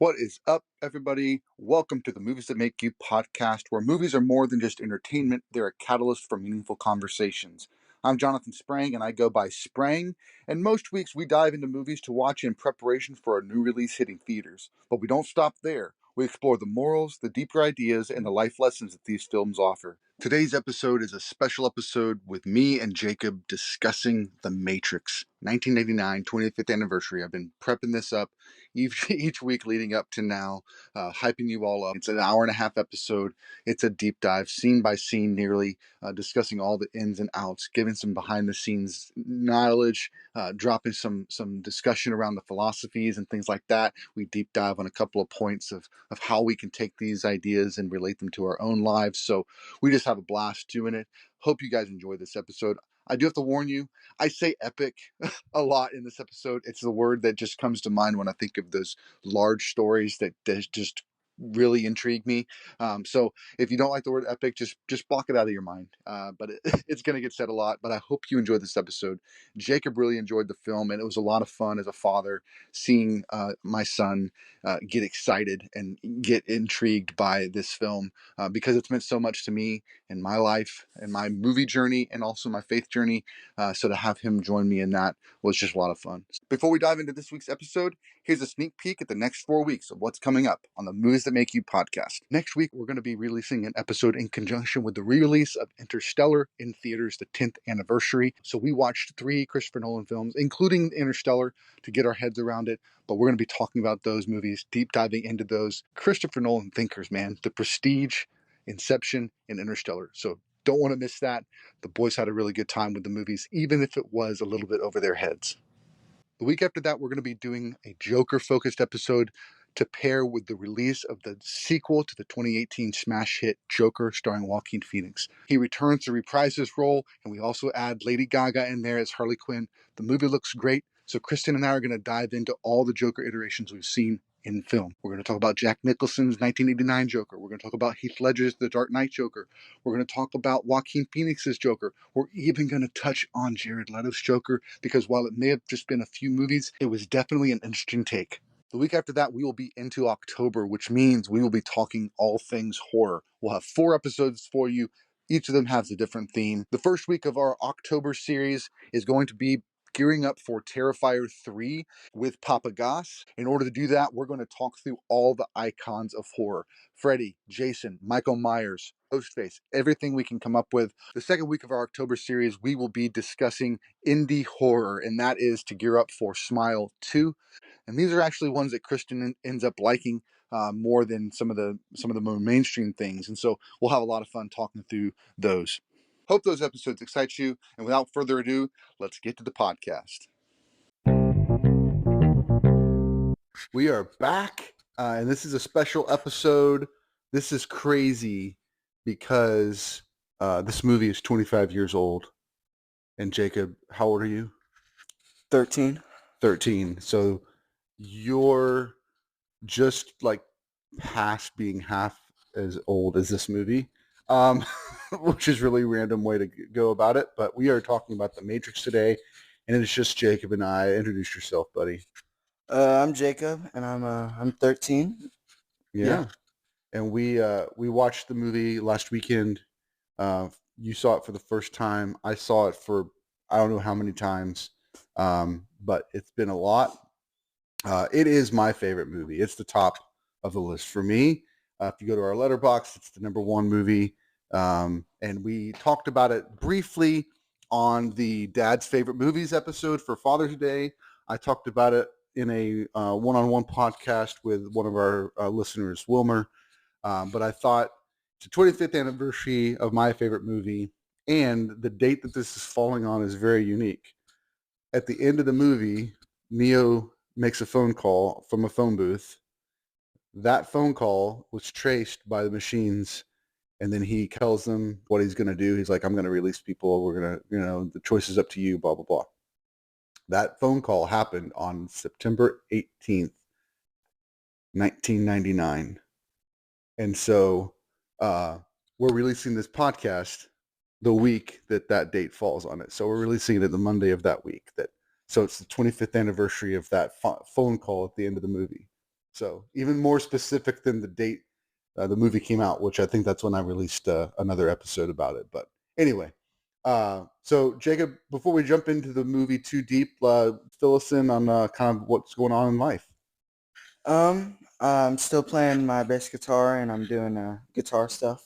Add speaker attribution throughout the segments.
Speaker 1: What is up, everybody? Welcome to the Movies That Make You podcast, where movies are more than just entertainment, they're a catalyst for meaningful conversations. I'm Jonathan Sprang, and I go by Sprang, and most weeks we dive into movies to watch in preparation for a new release hitting theaters. But we don't stop there. We explore the morals, the deeper ideas, and the life lessons that these films offer. Today's episode is a special episode with me and Jacob discussing The Matrix, 1989, 25th anniversary. I've been prepping this up each week leading up to now, hyping you all up. It's an hour and a half episode. It's a deep dive, scene by scene, nearly discussing all the ins and outs, giving some behind the scenes knowledge, dropping some discussion around the philosophies and things like that. We deep dive on a couple of points of how we can take these ideas and relate them to our own lives. So we just have a blast doing it. Hope you guys enjoy this episode. I do have to warn you, I say epic a lot in this episode. It's the word that just comes to mind when I think of those large stories that just really intrigue me. So if you don't like the word epic, just block it out of your mind. But it's going to get said a lot. But I hope you enjoyed this episode. Jacob really enjoyed the film, and it was a lot of fun as a father seeing my son get excited and get intrigued by this film because it's meant so much to me in my life and my movie journey and also my faith journey. So to have him join me in that was just a lot of fun. Before we dive into this week's episode, here's a sneak peek at the next 4 weeks of what's coming up on the Movies That Make You podcast. Next week, we're going to be releasing an episode in conjunction with the re-release of Interstellar in theaters, the 10th anniversary. So we watched 3 Christopher Nolan films, including Interstellar, to get our heads around it. But we're going to be talking about those movies, deep diving into those Christopher Nolan thinkers, man. The Prestige, Inception, and Interstellar. So don't want to miss that. The boys had a really good time with the movies, even if it was a little bit over their heads. The week after that, we're going to be doing a Joker-focused episode to pair with the release of the sequel to the 2018 smash hit Joker starring Joaquin Phoenix. He returns to reprise his role, and we also add Lady Gaga in there as Harley Quinn. The movie looks great, so Kristen and I are going to dive into all the Joker iterations we've seen in film. We're going to talk about Jack Nicholson's 1989 Joker. We're going to talk about Heath Ledger's The Dark Knight Joker. We're going to talk about Joaquin Phoenix's Joker. We're even going to touch on Jared Leto's Joker because while it may have just been a few movies, it was definitely an interesting take. The week after that, we will be into October, which means we will be talking all things horror. We'll have 4 episodes for you. Each of them has a different theme. The first week of our October series is going to be gearing up for Terrifier 3 with Papa Goss. In order to do that, we're going to talk through all the icons of horror. Freddy, Jason, Michael Myers, Ghostface, everything we can come up with. The second week of our October series, we will be discussing indie horror, and that is to gear up for Smile 2. And these are actually ones that Kristen ends up liking more than some of the more mainstream things. And so we'll have a lot of fun talking through those. Hope those episodes excite you. And without further ado, let's get to the podcast. We are back, and this is a special episode. This is crazy because this movie is 25 years old. And Jacob, how old are you?
Speaker 2: 13.
Speaker 1: 13. So you're just like past being half as old as this movie, which is really random way to go about it. But we are talking about The Matrix today, and it's just Jacob and I. Introduce yourself, buddy.
Speaker 2: I'm Jacob, and I'm 13.
Speaker 1: Yeah. And we watched the movie last weekend. You saw it for the first time. I saw it for I don't know how many times, but it's been a lot. It is my favorite movie. It's the top of the list for me. If you go to our Letterboxd, it's the #1 movie. And we talked about it briefly on the Dad's Favorite Movies episode for Father's Day. I talked about it in a one-on-one podcast with one of our listeners, Wilmer. But I thought it's the 25th anniversary of my favorite movie, and the date that this is falling on is very unique. At the end of the movie, Neo makes a phone call from a phone booth. That phone call was traced by the machines, and then he tells them what he's going to do. He's like, I'm going to release people. We're going to, the choice is up to you, blah, blah, blah. That phone call happened on September 18th, 1999. And so we're releasing this podcast the week that date falls on it. So we're releasing it the Monday of that week. So it's the 25th anniversary of that phone call at the end of the movie. So even more specific than the date the movie came out, which I think that's when I released another episode about it. But anyway, so Jacob, before we jump into the movie too deep, fill us in on kind of what's going on in life.
Speaker 2: I'm still playing my bass guitar and I'm doing guitar stuff.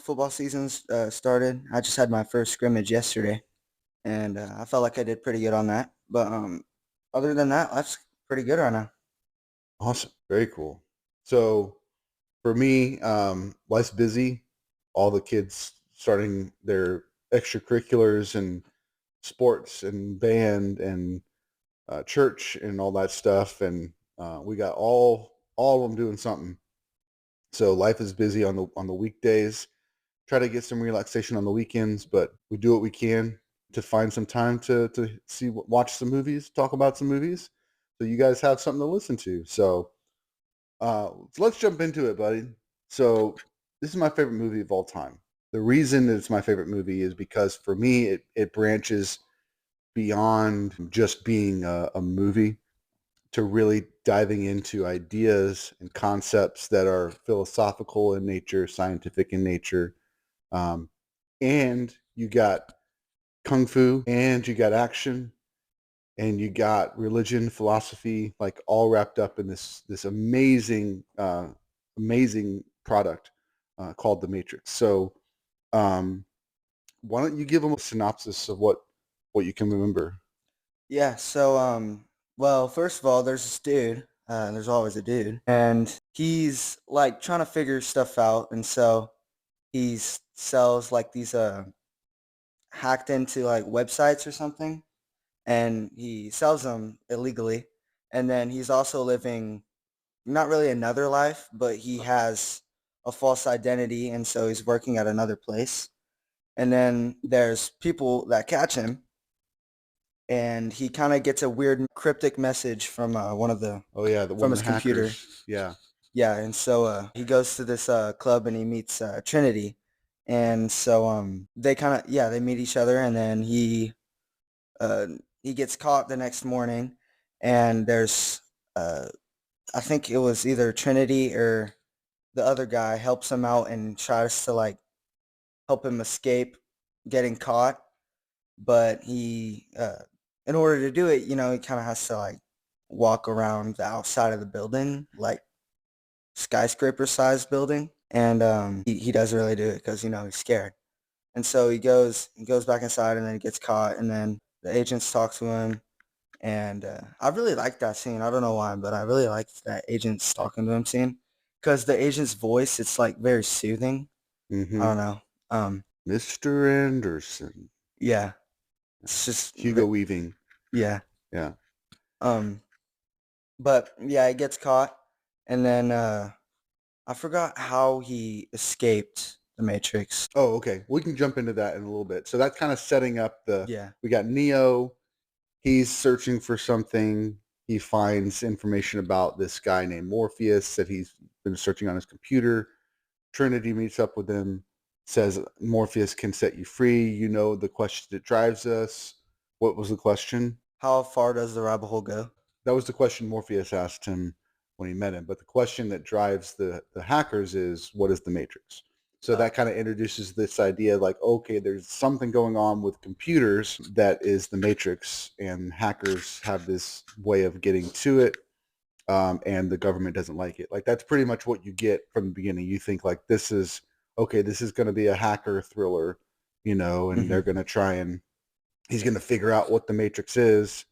Speaker 2: Football season's started. I just had my first scrimmage yesterday, and I felt like I did pretty good on that. But other than that, life's pretty good right now.
Speaker 1: Awesome, very cool. So for me, life's busy. All the kids starting their extracurriculars and sports and band and church and all that stuff, and we got all of them doing something. So life is busy on the weekdays. Try to get some relaxation on the weekends, but we do what we can to find some time to see watch some movies, talk about some movies, so you guys have something to listen to. So let's jump into it, buddy. So this is my favorite movie of all time. The reason that it's my favorite movie is because for me it branches beyond just being a movie to really diving into ideas and concepts that are philosophical in nature, scientific in nature. Um, and you got kung fu and you got action and you got religion, philosophy, like all wrapped up in this amazing product called The Matrix. So um, why don't you give them a synopsis of what you can remember?
Speaker 2: Yeah. So well, first of all, there's this dude. There's always a dude, and he's like trying to figure stuff out, and so he sells like these hacked into like websites or something, and he sells them illegally, and then he's also living not really another life, but he has a false identity, and so he's working at another place. And then there's people that catch him, and he kind of gets a weird cryptic message from one of the
Speaker 1: Oh yeah, the one
Speaker 2: from
Speaker 1: of
Speaker 2: his
Speaker 1: the
Speaker 2: computer.
Speaker 1: hackers. Yeah.
Speaker 2: Yeah, and so he goes to this club and he meets Trinity, and so they kind of they meet each other, and then uh, he gets caught the next morning, and there's uh, I think it was either Trinity or the other guy helps him out and tries to like help him escape getting caught, but he in order to do it, he kind of has to like walk around the outside of the building, like skyscraper sized building, and he doesn't really do it because he's scared, and so he goes back inside, and then he gets caught, and then the agents talk to him. And I really liked that scene. I don't know why, but I really liked that agent's talking to him scene because the agent's voice, it's like very soothing. I
Speaker 1: Mm-hmm.
Speaker 2: don't know.
Speaker 1: Mr. Anderson.
Speaker 2: Yeah, it's just,
Speaker 1: Hugo Weaving.
Speaker 2: yeah.
Speaker 1: Yeah.
Speaker 2: Um, but yeah, he gets caught, and then I forgot how he escaped the Matrix.
Speaker 1: Oh, okay. We can jump into that in a little bit. So that's kind of setting up
Speaker 2: Yeah.
Speaker 1: we got Neo. He's searching for something. He finds information about this guy named Morpheus that he's been searching on his computer. Trinity meets up with him, says Morpheus can set you free. You know the question that drives us. What was the question?
Speaker 2: How far does the rabbit hole go?
Speaker 1: That was the question Morpheus asked him when he met him. But the question that drives the hackers is, what is the Matrix? So
Speaker 2: Oh.
Speaker 1: that kind of introduces this idea like, okay, there's something going on with computers that is the Matrix, and hackers have this way of getting to it, and the government doesn't like it. Like that's pretty much what you get from the beginning. You think like this is okay, this is going to be a hacker thriller, and
Speaker 2: Hmm.
Speaker 1: they're going to try and he's going to figure out what the Matrix is,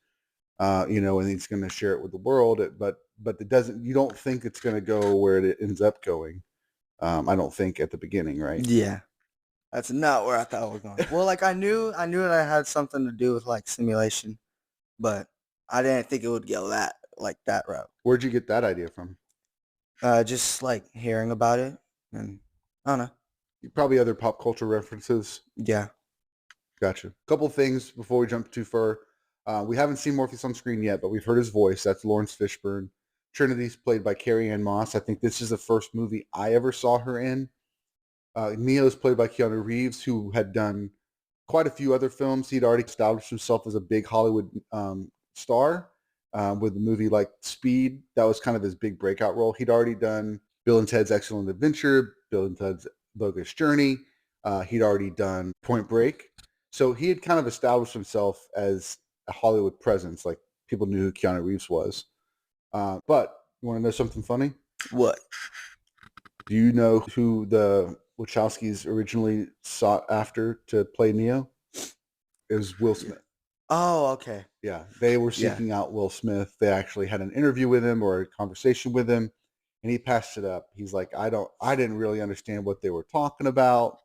Speaker 1: and he's going to share it with the world. But it doesn't. You don't think it's going to go where it ends up going. I don't think at the beginning, right?
Speaker 2: Yeah. That's not where I thought it was going. Well, like I knew it had something to do with like simulation, but I didn't think it would go that route.
Speaker 1: Where'd you get that idea from?
Speaker 2: Just like hearing about it, and I don't know.
Speaker 1: Probably other pop culture references.
Speaker 2: Yeah.
Speaker 1: Gotcha. Couple things before we jump too far. We haven't seen Morpheus on screen yet, but we've heard his voice. That's Lawrence Fishburne. Trinity's played by Carrie Ann Moss. I think this is the first movie I ever saw her in. Neo's played by Keanu Reeves, who had done quite a few other films. He'd already established himself as a big Hollywood star. with a movie like Speed. That was kind of his big breakout role. He'd already done Bill and Ted's Excellent Adventure, Bill and Ted's Bogus Journey. He'd already done Point Break. So he had kind of established himself as a Hollywood presence. Like people knew who Keanu Reeves was. But you want to know something funny?
Speaker 2: What?
Speaker 1: Do you know who the Wachowskis originally sought after to play Neo? It was Will Smith.
Speaker 2: Oh, okay.
Speaker 1: Yeah, they were
Speaker 2: Yeah.
Speaker 1: seeking out Will Smith. They actually had an interview with him or a conversation with him, and he passed it up. He's like, I didn't really understand what they were talking about,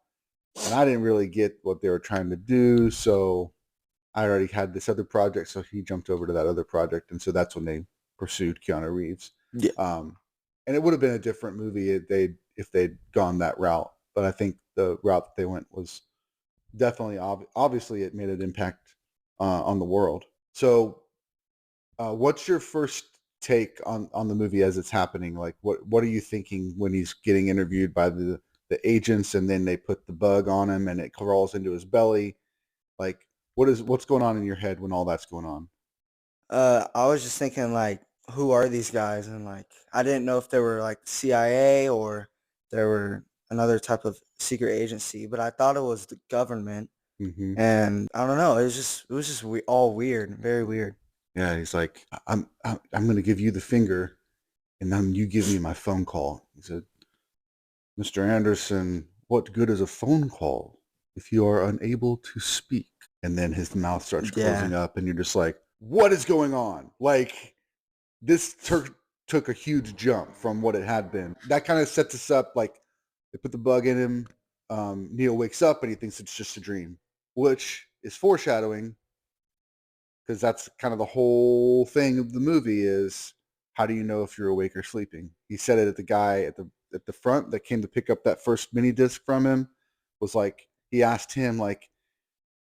Speaker 1: and I didn't really get what they were trying to do. So I already had this other project, so he jumped over to that other project, and so that's when they pursued Keanu Reeves.
Speaker 2: Yeah.
Speaker 1: And it would have been a different movie if they'd gone that route. But I think the route that they went was definitely obviously it made an impact on the world. So, what's your first take on the movie as it's happening? Like, what are you thinking when he's getting interviewed by the agents, and then they put the bug on him, and it crawls into his belly? Like, what's going on in your head when all that's going on?
Speaker 2: I was just thinking like, who are these guys? And like, I didn't know if they were like CIA or they were another type of secret agency, but I thought it was the government.
Speaker 1: Hmm.
Speaker 2: And I don't know. It was just all weird, very weird.
Speaker 1: Yeah, he's like, I'm going to give you the finger, and then you give me my phone call. He said, Mr. Anderson, what good is a phone call if you are unable to speak? And then his mouth starts closing
Speaker 2: Yeah.
Speaker 1: up, and you're just like, what is going on? Like, this took a huge jump from what it had been. That kind of sets us up. Like, they put the bug in him. Neil wakes up, and he thinks it's just a dream, which is foreshadowing because that's kind of the whole thing of the movie is how do you know if you're awake or sleeping? He said it at the guy at the front that came to pick up that first mini disc from him was like he asked him like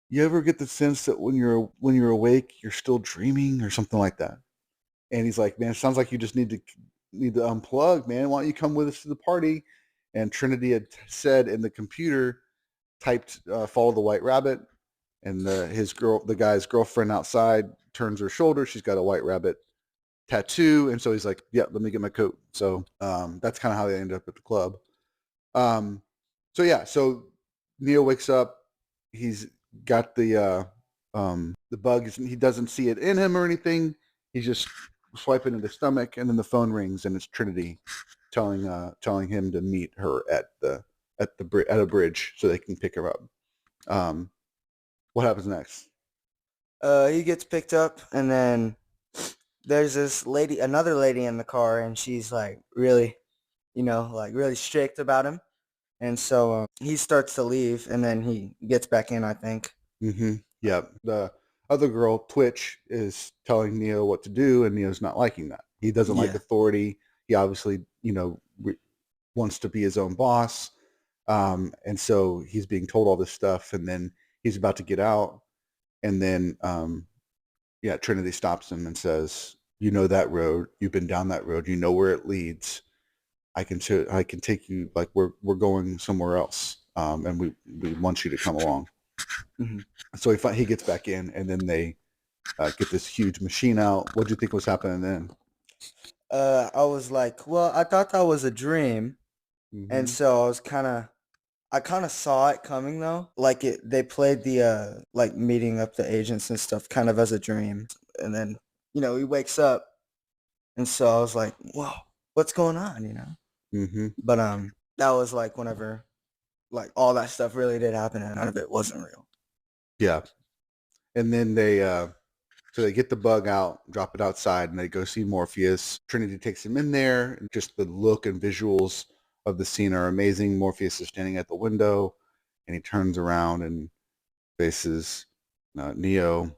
Speaker 1: you ever get the sense that when you're awake you're still dreaming or something like that, and he's like, man, it sounds like you just need to unplug, man. Why don't you come with us to the party? And Trinity had said in the computer typed follow the white rabbit, and the guy's girlfriend outside turns her shoulder. She's got a white rabbit tattoo, and so he's like, "Yeah, let me get my coat." So that's kind of how they end up at the club. Um, so yeah, so Neo wakes up. He's got the bug. He doesn't see it in him or anything. He's just swiping in the stomach, and then the phone rings, and it's Trinity telling him to meet her at a bridge so they can pick her up. Um, what happens next?
Speaker 2: He gets picked up, and then there's this lady, another lady in the car, and she's like really, like really strict about him. And so he starts to leave, and then he gets back in, I think.
Speaker 1: Mm-hmm. Yep. The other girl, Twitch, is telling Neo what to do, and Neo's not liking that. He doesn't like
Speaker 2: Yeah.
Speaker 1: authority. He obviously, wants to be his own boss, and so he's being told all this stuff, and then he's about to get out, and then, yeah, Trinity stops him and says, "You know that road. You've been down that road. You know where it leads. I can take you. Like we're going somewhere else, and we want you to come along."
Speaker 2: Hmm.
Speaker 1: So he gets back in, and then they get this huge machine out. What do you think was happening then?
Speaker 2: I was like, well, I thought that was a dream, and
Speaker 1: Mm-hmm.
Speaker 2: so I kind of saw it coming though. Like they played the like meeting up the agents and stuff kind of as a dream, and then he wakes up, and so I was like, whoa, what's going on?
Speaker 1: Mm-hmm.
Speaker 2: But that was like whenever like all that stuff really did happen, and none of it wasn't real.
Speaker 1: Yeah, and then so they get the bug out, drop it outside, and they go see Morpheus. Trinity takes him in there, and just the look and visuals of the scene are amazing. Morpheus is standing at the window, and he turns around and faces Neo,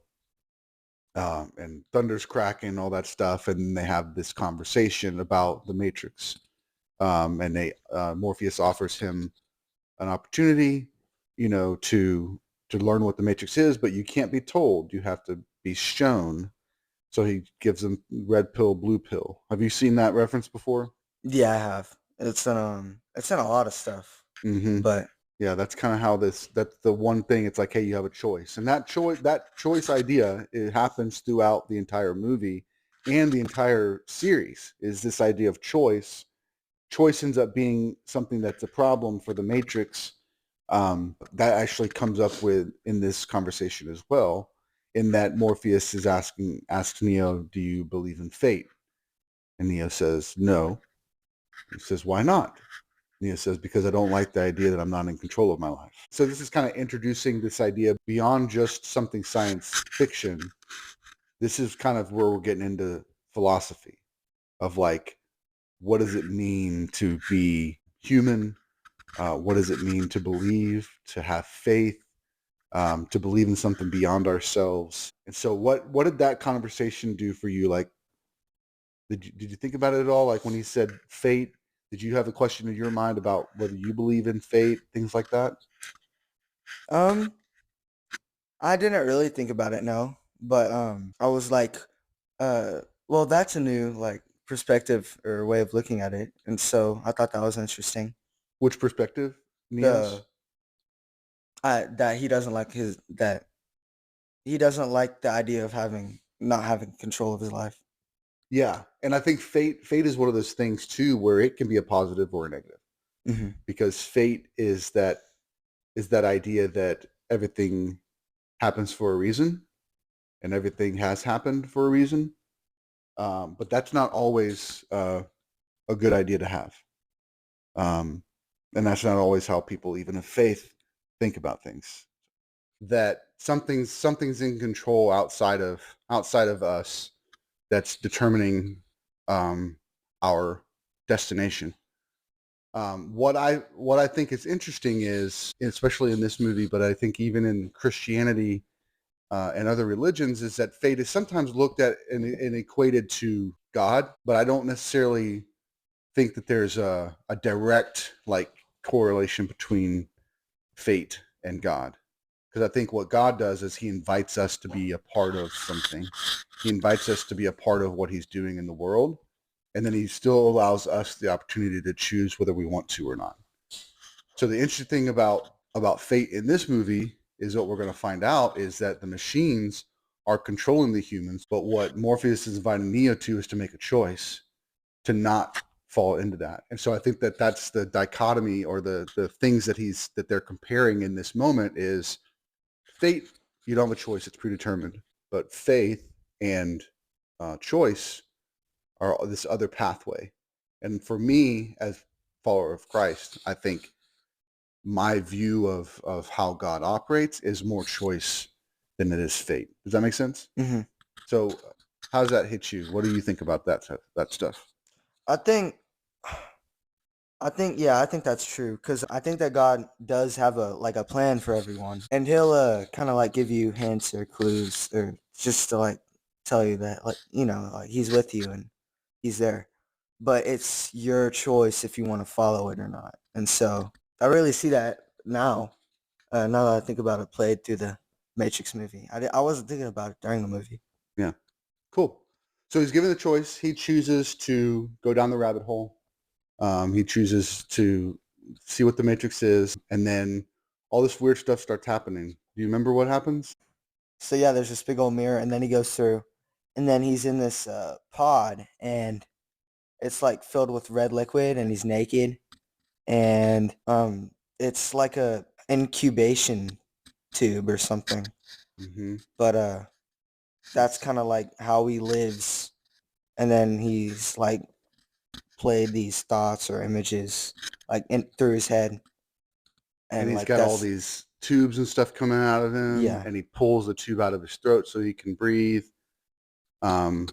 Speaker 1: and thunder's cracking, all that stuff, and they have this conversation about the Matrix. And Morpheus offers him an opportunity, to learn what the Matrix is, but you can't be told. You have to be shown. So he gives him red pill, blue pill. Have you seen that reference before?
Speaker 2: Yeah, I have. It's in a lot of stuff,
Speaker 1: Mm-hmm.
Speaker 2: but
Speaker 1: Yeah, that's kind of how that's the one thing. It's like, hey, you have a choice. And that choice idea, it happens throughout the entire movie. and the entire series is this idea of choice. Choice ends up being something that's a problem for the Matrix. That actually comes up with in this conversation as well, in that Morpheus is asks Neo, "Do you believe in fate?" And Neo says, "No." He says, "Why not?" Neo says, "Because I don't like the idea that I'm not in control of my life." So this is kind of introducing this idea beyond just something science fiction. This is kind of where we're getting into philosophy of like, what does it mean to be human? What does it mean to believe, to have faith, to believe in something beyond ourselves? And so, what did that conversation do for you? Like, did you think about it at all? Like when he said fate, did you have a question in your mind about whether you believe in fate, things like that?
Speaker 2: Um, I didn't really think about it, no. But I was like, uh, well, that's a new like perspective or way of looking at it, and so I thought that was interesting.
Speaker 1: Which perspective, Neos?
Speaker 2: The that he doesn't like his that he doesn't like the idea of having not having control of his life.
Speaker 1: Yeah, and I think fate is one of those things too, where it can be a positive or a negative,
Speaker 2: Hmm.
Speaker 1: because fate is that idea that everything happens for a reason and everything has happened for a reason. But that's not always a good idea to have. Um, and that's not always how people, even of faith, think about things. That something's in control outside of us that's determining our destination. What I think is interesting is, especially in this movie, but I think even in Christianity and other religions, is that fate is sometimes looked at and equated to God, but I don't necessarily think that there's a direct like correlation between fate and God. Because I think what God does is he invites us to be a part of something. He invites us to be a part of what he's doing in the world. And then he still allows us the opportunity to choose whether we want to or not. So the interesting thing about fate in this movie is what we're going to find out is that the machines are controlling the humans, but what Morpheus is inviting Neo to is to make a choice to not fall into that. And so I think that that's the dichotomy or the things that they're comparing in this moment is fate. You don't have a choice; it's predetermined. But faith and choice are this other pathway. And for me, as follower of Christ, I think my view of how God operates is more choice than it is fate. Does that make sense?
Speaker 2: Hmm.
Speaker 1: So, how does that hit you? What do you think about that stuff?
Speaker 2: I think, yeah, I think that's true because I think that God does have a like a plan for everyone, and He'll kind of like give you hints or clues or just to like tell you that like like He's with you and He's there, but it's your choice if you want to follow it or not. And so I really see that now. Now that I think about it, played through the Matrix movie. I wasn't thinking about it during the movie.
Speaker 1: Yeah, cool. So he's given the choice. He chooses to go down the rabbit hole. He chooses to see what the Matrix is, and then all this weird stuff starts happening. Do you remember what happens?
Speaker 2: So yeah, there's this big old mirror, and then he goes through, and then he's in this pod, and it's like filled with red liquid, and he's naked, and it's like a incubation tube or something.
Speaker 1: Mm-hmm.
Speaker 2: But that's kind of like how he lives, and then he's like played these thoughts or images like in through his head,
Speaker 1: And
Speaker 2: and
Speaker 1: he's
Speaker 2: like
Speaker 1: got all
Speaker 2: that's
Speaker 1: these tubes and stuff coming out of him,
Speaker 2: yeah.
Speaker 1: and he pulls the tube out of his throat so he can breathe. Um,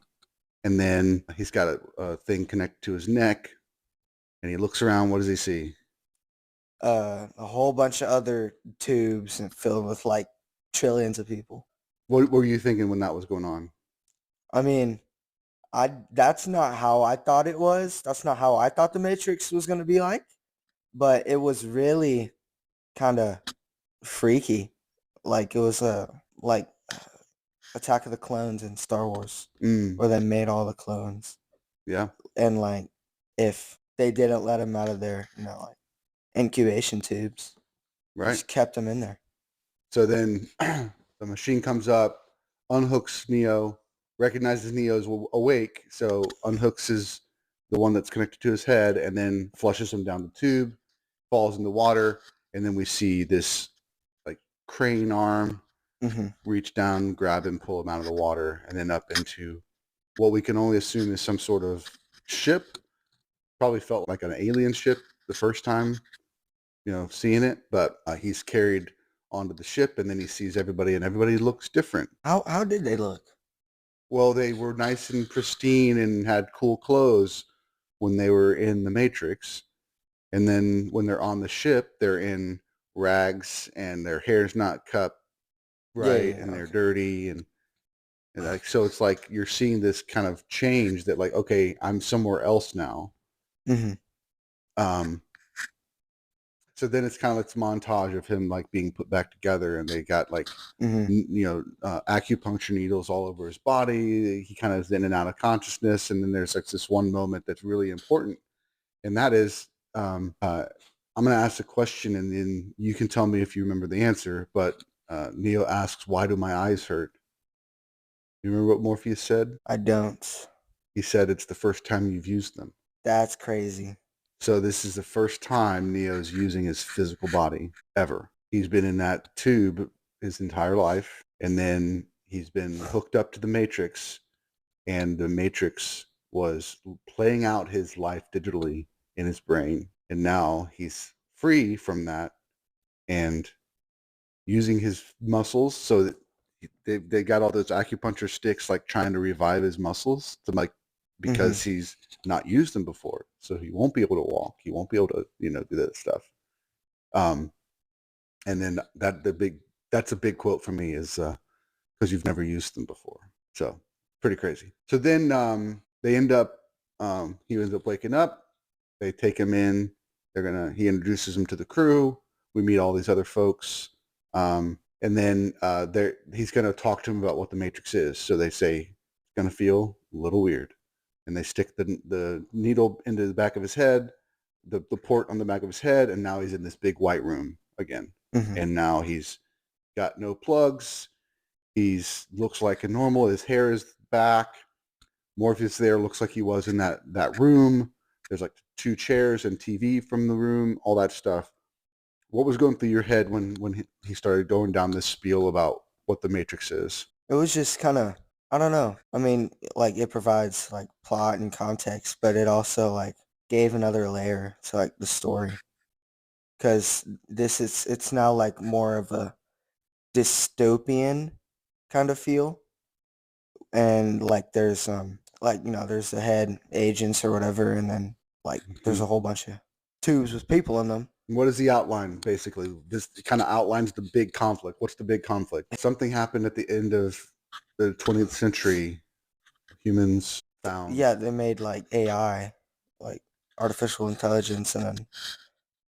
Speaker 1: and then he's got a thing connected to his neck, and he looks around. What does he see?
Speaker 2: A whole bunch of other tubes and filled with like trillions of people.
Speaker 1: What were you thinking when that was going on?
Speaker 2: I mean, I that's not how I thought it was. That's not how I thought the Matrix was gonna be like. But it was really kind of freaky. Like it was like Attack of the Clones in Star Wars,
Speaker 1: Mm,
Speaker 2: where they made all the clones,
Speaker 1: yeah,
Speaker 2: and like if they didn't let him out of their like incubation tubes,
Speaker 1: right.
Speaker 2: just kept him in there.
Speaker 1: So then the machine comes up, unhooks Neo, recognizes Neo's awake, so unhooks the one that's connected to his head, and then flushes him down the tube, falls in the water, and then we see this like crane arm
Speaker 2: Mm-hmm.
Speaker 1: reach down, grab him, pull him out of the water, and then up into what we can only assume is some sort of ship. Probably felt like an alien ship the first time, seeing it, but he's carried onto the ship, and then he sees everybody, and everybody looks different.
Speaker 2: How did they look?
Speaker 1: Well, they were nice and pristine and had cool clothes when they were in the Matrix, and then when they're on the ship, they're in rags and their hair's not cut
Speaker 2: Yeah,
Speaker 1: right,
Speaker 2: yeah,
Speaker 1: and
Speaker 2: yeah,
Speaker 1: they're
Speaker 2: okay.
Speaker 1: dirty, and like so, it's like you're seeing this kind of change that like, okay, I'm somewhere else now.
Speaker 2: Mm-hmm.
Speaker 1: Um, so then it's kind of this montage of him like being put back together, and they got like
Speaker 2: Mm-hmm.
Speaker 1: acupuncture needles all over his body. He kind of is in and out of consciousness, and then there's like this one moment that's really important, and that is I'm going to ask a question, and then you can tell me if you remember the answer. But Neo asks, "Why do my eyes hurt?" You remember what Morpheus said?
Speaker 2: I don't.
Speaker 1: He said, "It's the first time you've used them."
Speaker 2: That's crazy.
Speaker 1: So this is the first time Neo's using his physical body ever. He's been in that tube his entire life, and then he's been hooked up to the Matrix, and the Matrix was playing out his life digitally in his brain, and now he's free from that and using his muscles. So that they got all those acupuncture sticks like trying to revive his muscles to like
Speaker 2: Mm-hmm.
Speaker 1: because he's not used them before, so he won't be able to walk, he won't be able to do that stuff. um and then that's a big quote for me is because you've never used them before. So pretty crazy. So then they end up he ends up waking up. They take him in. He introduces him to the crew. We meet all these other folks. And then he's gonna talk to him about what the Matrix is. So they say it's gonna feel a little weird. And they stick the needle into the back of his head, the port on the back of his head, and now he's in this big white room again.
Speaker 2: Mm-hmm.
Speaker 1: And now he's got no plugs. He's looks like a normal. His hair is back. Morpheus there looks like he was in that room. There's like two chairs and TV from the room, all that stuff. What was going through your head when he started going down this spiel about what the Matrix is?
Speaker 2: It was just kind of, I don't know. I mean, like it provides like plot and context, but it also like gave another layer to like the story. Because it's now like more of a dystopian kind of feel, and like there's there's the head agents or whatever, and then like there's
Speaker 1: Mhm.
Speaker 2: a whole bunch of tubes with people in them.
Speaker 1: What is the outline, basically? This kind of outlines the big conflict. What's the big conflict? Something happened at the end of the 20th century. Humans found.
Speaker 2: Yeah, they made like AI, like artificial intelligence, and then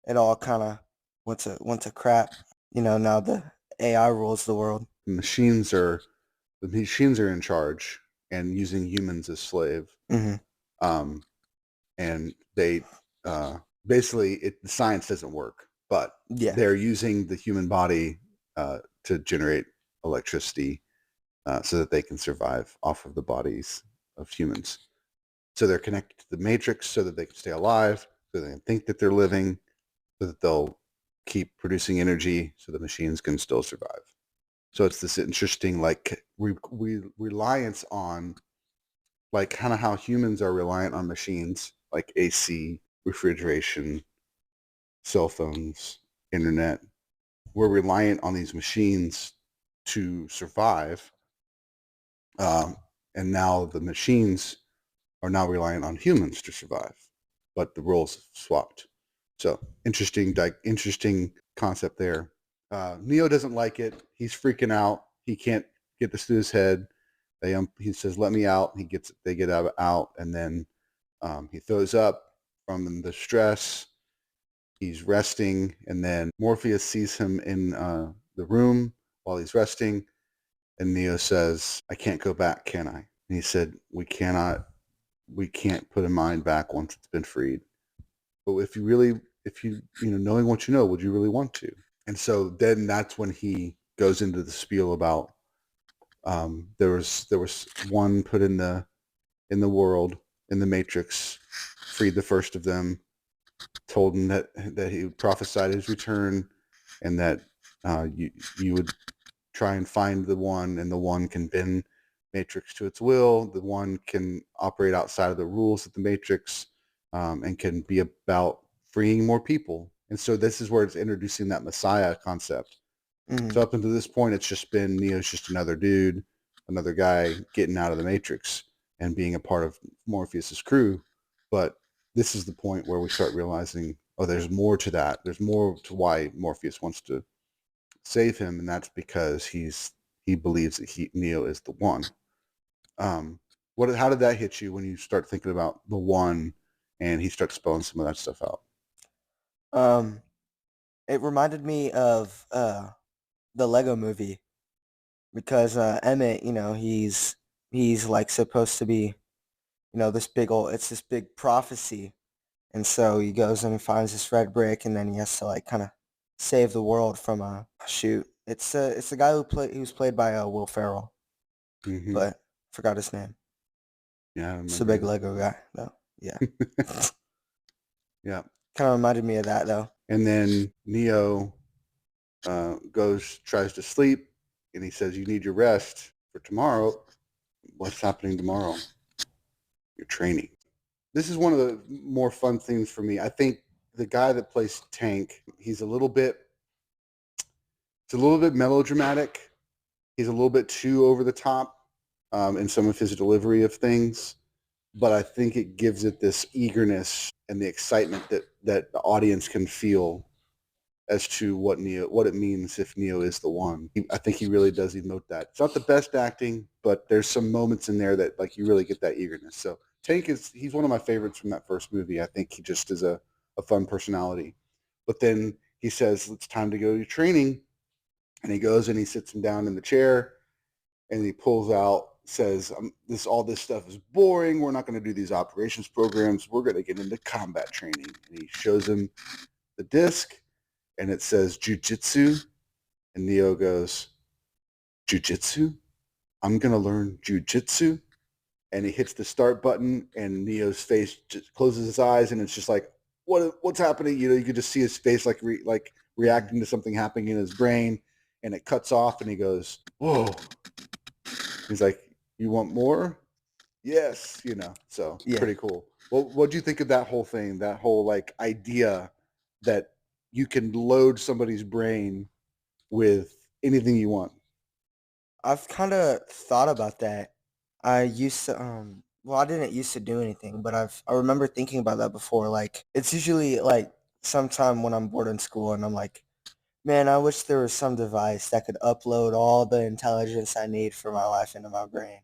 Speaker 2: it all kind of went to crap. Now the AI rules the world.
Speaker 1: Machines are the machines are in charge and using humans as slave.
Speaker 2: Hmm.
Speaker 1: Um, and they basically the science doesn't work, but
Speaker 2: Yeah.
Speaker 1: they're using the human body to generate electricity so that they can survive off of the bodies of humans. So they're connected to the matrix so that they can stay alive, so they can think that they're living, so that they'll keep producing energy so the machines can still survive. So it's this interesting like reliance on like kind of how humans are reliant on machines like AC, refrigeration, cell phones, internet. We're reliant on these machines to survive. Um, and now the machines are now reliant on humans to survive, but the roles have swapped. So interesting concept there. Neo doesn't like it. He's freaking out. He can't get this through his head. He says, "Let me out." They get out, and then he throws up from the stress. He's resting, and then Morpheus sees him in the room while he's resting, and Neo says, "I can't go back, can I?" And he said, we can't put a mind back once it's been freed. But if you knowing what you know, would you really want to?" And so then that's when he goes into the spiel about There was one put in the world in the Matrix, freed the first of them, told him that he prophesied his return, and that you would try and find the one, and the one can bend Matrix to its will. The one can operate outside of the rules of the Matrix, and can be about freeing more people. And so this is where it's introducing that Messiah concept.
Speaker 2: Mm-hmm.
Speaker 1: So up until this point, it's just been Neo's just another dude, another guy getting out of the Matrix and being a part of Morpheus's crew. But this is the point where we start realizing, oh, there's more to that. There's more to why Morpheus wants to save him, and that's because he believes that Neo is the one. How did that hit you when you start thinking about the one, and he starts spelling some of that stuff out?
Speaker 2: Um, it reminded me of the Lego Movie because Emmett, he's like supposed to be, this big old, it's this big prophecy, and so he goes and he finds this red brick, and then he has to like kind of save the world from a shoot. It's the guy who's played by Will Ferrell,
Speaker 1: Mm-hmm.
Speaker 2: but forgot his name.
Speaker 1: Yeah, I
Speaker 2: It's the
Speaker 1: remember
Speaker 2: big
Speaker 1: him.
Speaker 2: Lego guy though. Yeah,
Speaker 1: Yeah,
Speaker 2: kind of reminded me of that though.
Speaker 1: and then Neo tries to sleep, and he says, "You need your rest for tomorrow." What's happening tomorrow? You're training. This is one of the more fun things for me. I think the guy that plays Tank, it's a little bit melodramatic. He's a little bit too over the top in some of his delivery of things, but I think it gives it this eagerness and the excitement that the audience can feel as to what it means if Neo is the one. I think he really does emote that. It's not the best acting, but there's some moments in there that like you really get that eagerness. So he's one of my favorites from that first movie. I think he just is a fun personality. But then he says it's time to go to training, and he goes and he sits him down in the chair, and he pulls out, says, all this stuff is boring. We're not going to do these operations programs. We're going to get into combat training. And he shows him the disc, and it says jujitsu. And Neo goes, jujitsu? I'm going to learn jujitsu? And he hits the start button, and Neo's face just closes his eyes, and it's just like, what's happening? You could just see his face like
Speaker 2: Mhm.
Speaker 1: reacting to something happening in his brain, and it cuts off, and he goes, whoa. He's like, you want more? Yes, so
Speaker 2: Yeah,
Speaker 1: pretty cool. Well, what do you think of that whole thing, that whole like idea that you can load somebody's brain with anything you want?
Speaker 2: I've kind of thought about that. I used to well, I didn't used to do anything, but I remember thinking about that before. Like it's usually like sometime when I'm bored in school and I'm like, man, I wish there was some device that could upload all the intelligence I need for my life into my brain.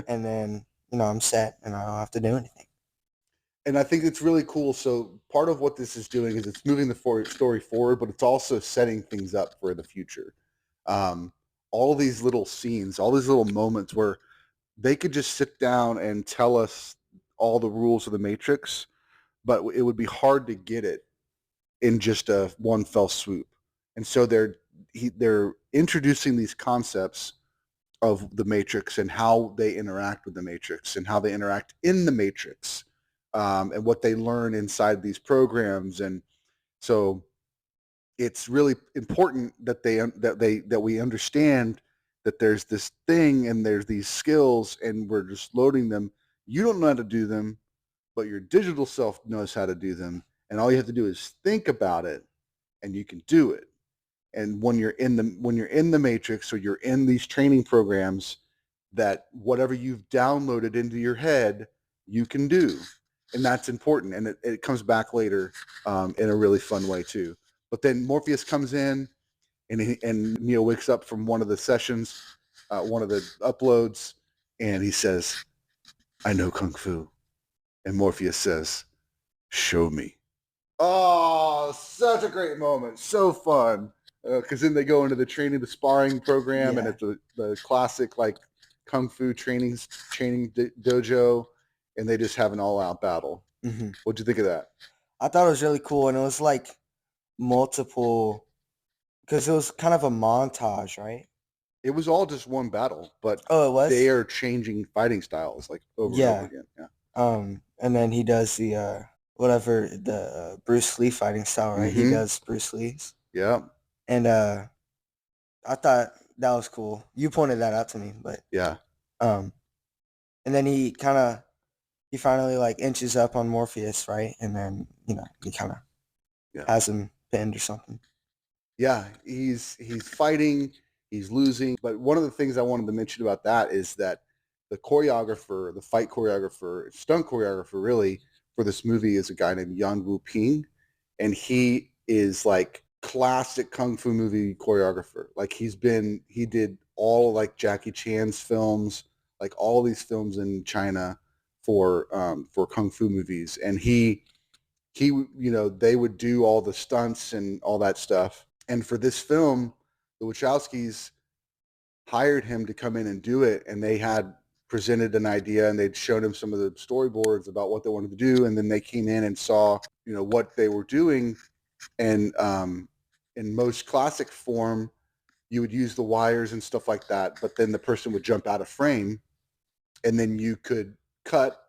Speaker 2: And then, I'm set and I don't have to do anything.
Speaker 1: And I think it's really cool. So part of what this is doing is it's moving the story forward, but it's also setting things up for the future. Um, all these little scenes, all these little moments where they could just sit down and tell us all the rules of the Matrix, but it would be hard to get it in just a one fell swoop. And so they're introducing these concepts of the Matrix and how they interact with the Matrix and how they interact in the Matrix, and what they learn inside these programs. And so it's really important that we understand that there's this thing and there's these skills and we're just loading them. You don't know how to do them, but your digital self knows how to do them, and all you have to do is think about it, and you can do it. And when you're in the Matrix, or you're in these training programs, that whatever you've downloaded into your head, you can do. And that's important. And it comes back later, in a really fun way too. But then Morpheus comes in, and Neo wakes up from one of the sessions, one of the uploads, and he says, I know Kung Fu. And Morpheus says, show me. Oh, such a great moment. So fun. Because then they go into the sparring program, and
Speaker 2: Yeah.
Speaker 1: it's the classic like kung fu training dojo, and they just have an all out battle.
Speaker 2: hmm
Speaker 1: What'd you think of that?
Speaker 2: I thought it was really cool, and it was like multiple because it was kind of a montage, right?
Speaker 1: It was all just one battle, but
Speaker 2: Oh, it
Speaker 1: they
Speaker 2: was?
Speaker 1: are changing fighting styles like over and over
Speaker 2: Yeah.
Speaker 1: again. Yeah.
Speaker 2: And then he does the whatever the Bruce Lee fighting style, right? He
Speaker 1: Mm-hmm.
Speaker 2: does Bruce Lee's,
Speaker 1: Yeah.
Speaker 2: and I thought that was cool. You pointed that out to me, but
Speaker 1: Yeah.
Speaker 2: um, and then he finally like inches up on Morpheus, right? And then he kind of
Speaker 1: Yeah.
Speaker 2: has him pinned or something.
Speaker 1: Yeah. He's fighting. He's losing. But one of the things I wanted to mention about that is that the choreographer, the fight choreographer, stunt choreographer, really for this movie is a guy named Yan Wu Ping, and he is like classic kung fu movie choreographer. Like he did all like Jackie Chan's films, like all these films in China for kung fu movies, and he they would do all the stunts and all that stuff. And for this film, the Wachowskis hired him to come in and do it, and they had presented an idea and they'd shown him some of the storyboards about what they wanted to do, and then they came in and saw what they were doing. And in most classic form, you would use the wires and stuff like that, but then the person would jump out of frame, and then you could cut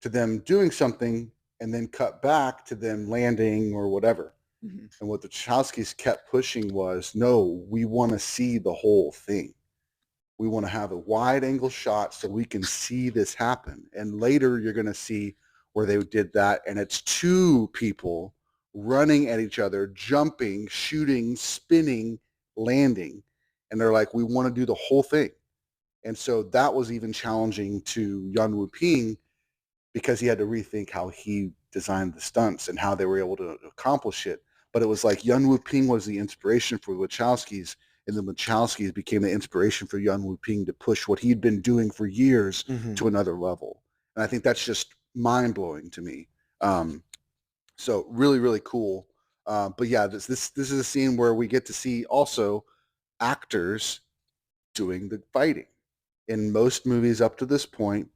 Speaker 1: to them doing something and then cut back to them landing or whatever.
Speaker 2: Mm-hmm.
Speaker 1: And what the Chowskis kept pushing was, no, we want to see the whole thing. We want to have a wide angle shot so we can see this happen. And later you're going to see where they did that, and it's two people running at each other, jumping, shooting, spinning, landing. And they're like, we want to do the whole thing. And so that was even challenging to Yun Wu Ping because he had to rethink how he designed the stunts and how they were able to accomplish it. But it was like Yun Wu Ping was the inspiration for the Wachowskis, and the Wachowskis became the inspiration for Yun Wu Ping to push what he'd been doing for years
Speaker 2: Mm-hmm.
Speaker 1: to another level. And I think that's just mind blowing to me. So really, really cool. But yeah, this is a scene where we get to see also actors doing the fighting. In most movies up to this point,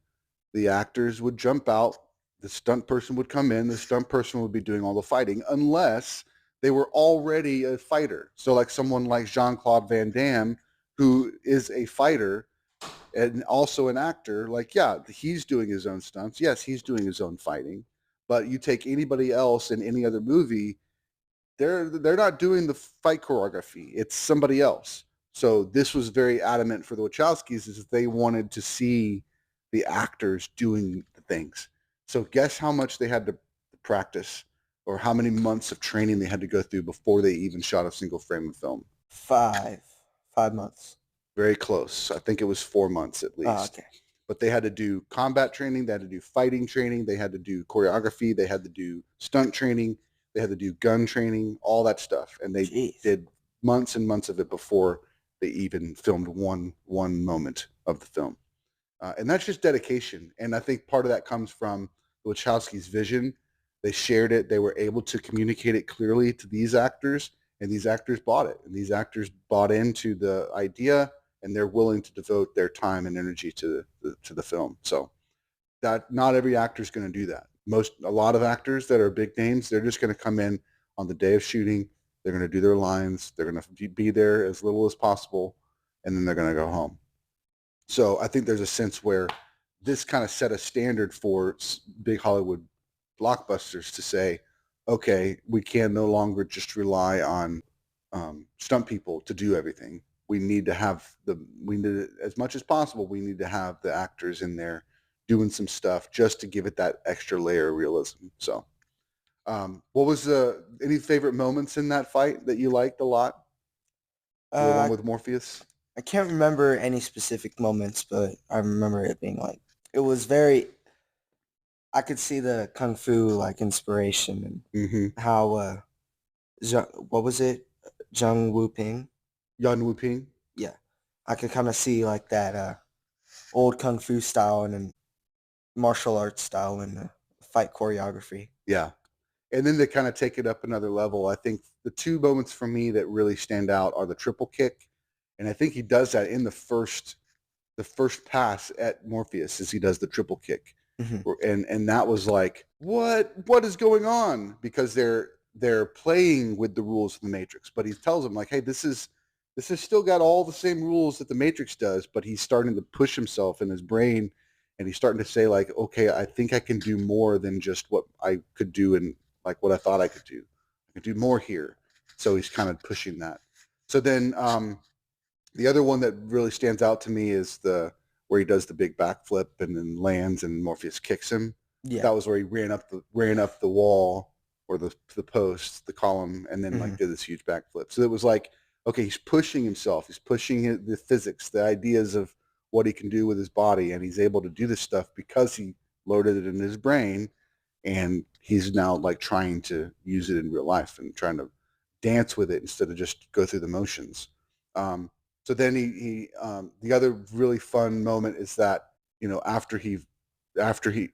Speaker 1: the actors would jump out, the stunt person would come in, the stunt person would be doing all the fighting unless they were already a fighter. So like someone like Jean-Claude Van Damme, who is a fighter and also an actor, like, yeah, he's doing his own stunts. Yes, he's doing his own fighting. But you take anybody else in any other movie, they're not doing the fight choreography. It's somebody else. So this was very adamant for the Wachowskis is that they wanted to see the actors doing the things. So guess how much they had to practice or how many months of training they had to go through before they even shot a single frame of film.
Speaker 2: 5 months.
Speaker 1: Very close. I think it was 4 months at
Speaker 2: Oh,
Speaker 1: least.
Speaker 2: okay.
Speaker 1: But they had to do combat training, they had to do fighting training, they had to do choreography, they had to do stunt training, they had to do gun training, all that stuff. And they
Speaker 2: Jeez.
Speaker 1: did months and months of it before they even filmed one moment of the film. And that's just dedication. And I think part of that comes from Wachowski's vision. They shared it. They were able to communicate it clearly to these actors, and these actors bought it. And these actors bought into the idea, and they're willing to devote their time and energy to the film. So that not every actor is going to do that. A lot of actors that are big names, they're just going to come in on the day of shooting. They're going to do their lines. They're going to be there as little as possible, and then they're going to go home. So I think there's a sense where this kind of set a standard for big Hollywood blockbusters to say, okay, we can no longer just rely on stunt people to do everything. We need to have as much as possible, we need to have the actors in there doing some stuff just to give it that extra layer of realism. So what was any favorite moments in that fight that you liked a lot? The one
Speaker 2: Uh,
Speaker 1: with Morpheus?
Speaker 2: I can't remember any specific moments, but I remember it being like it was very. I could see the kung fu like inspiration and
Speaker 1: Mm-hmm.
Speaker 2: how what was it, Zhang Wu Ping?
Speaker 1: Yan Wu Ping?
Speaker 2: Yeah, I could kind of see like that old kung fu style and then martial arts style and fight choreography.
Speaker 1: Yeah. And then to kind of take it up another level, I think the two moments for me that really stand out are the triple kick. And I think he does that in the first pass at Morpheus as he does the triple kick.
Speaker 2: Mm-hmm.
Speaker 1: And that was like, what is going on? Because they're playing with the rules of the Matrix. But he tells them like, hey, this is this has still got all the same rules that the Matrix does, but he's starting to push himself in his brain, and he's starting to say like, okay, I think I can do more than just what I could do and like what I thought I could do. I can do more here. So he's kind of pushing that. So then the other one that really stands out to me is the where he does the big backflip and then lands and Morpheus kicks him.
Speaker 2: Yeah.
Speaker 1: That was where he ran up the wall or the post, the column, and then
Speaker 2: Hmm.
Speaker 1: like did this huge backflip. So it was like, okay, he's pushing himself. He's pushing the physics, the ideas of what he can do with his body, and he's able to do this stuff because he loaded it in his brain, and he's now like trying to use it in real life and trying to dance with it instead of just go through the motions. So then the other really fun moment is that after he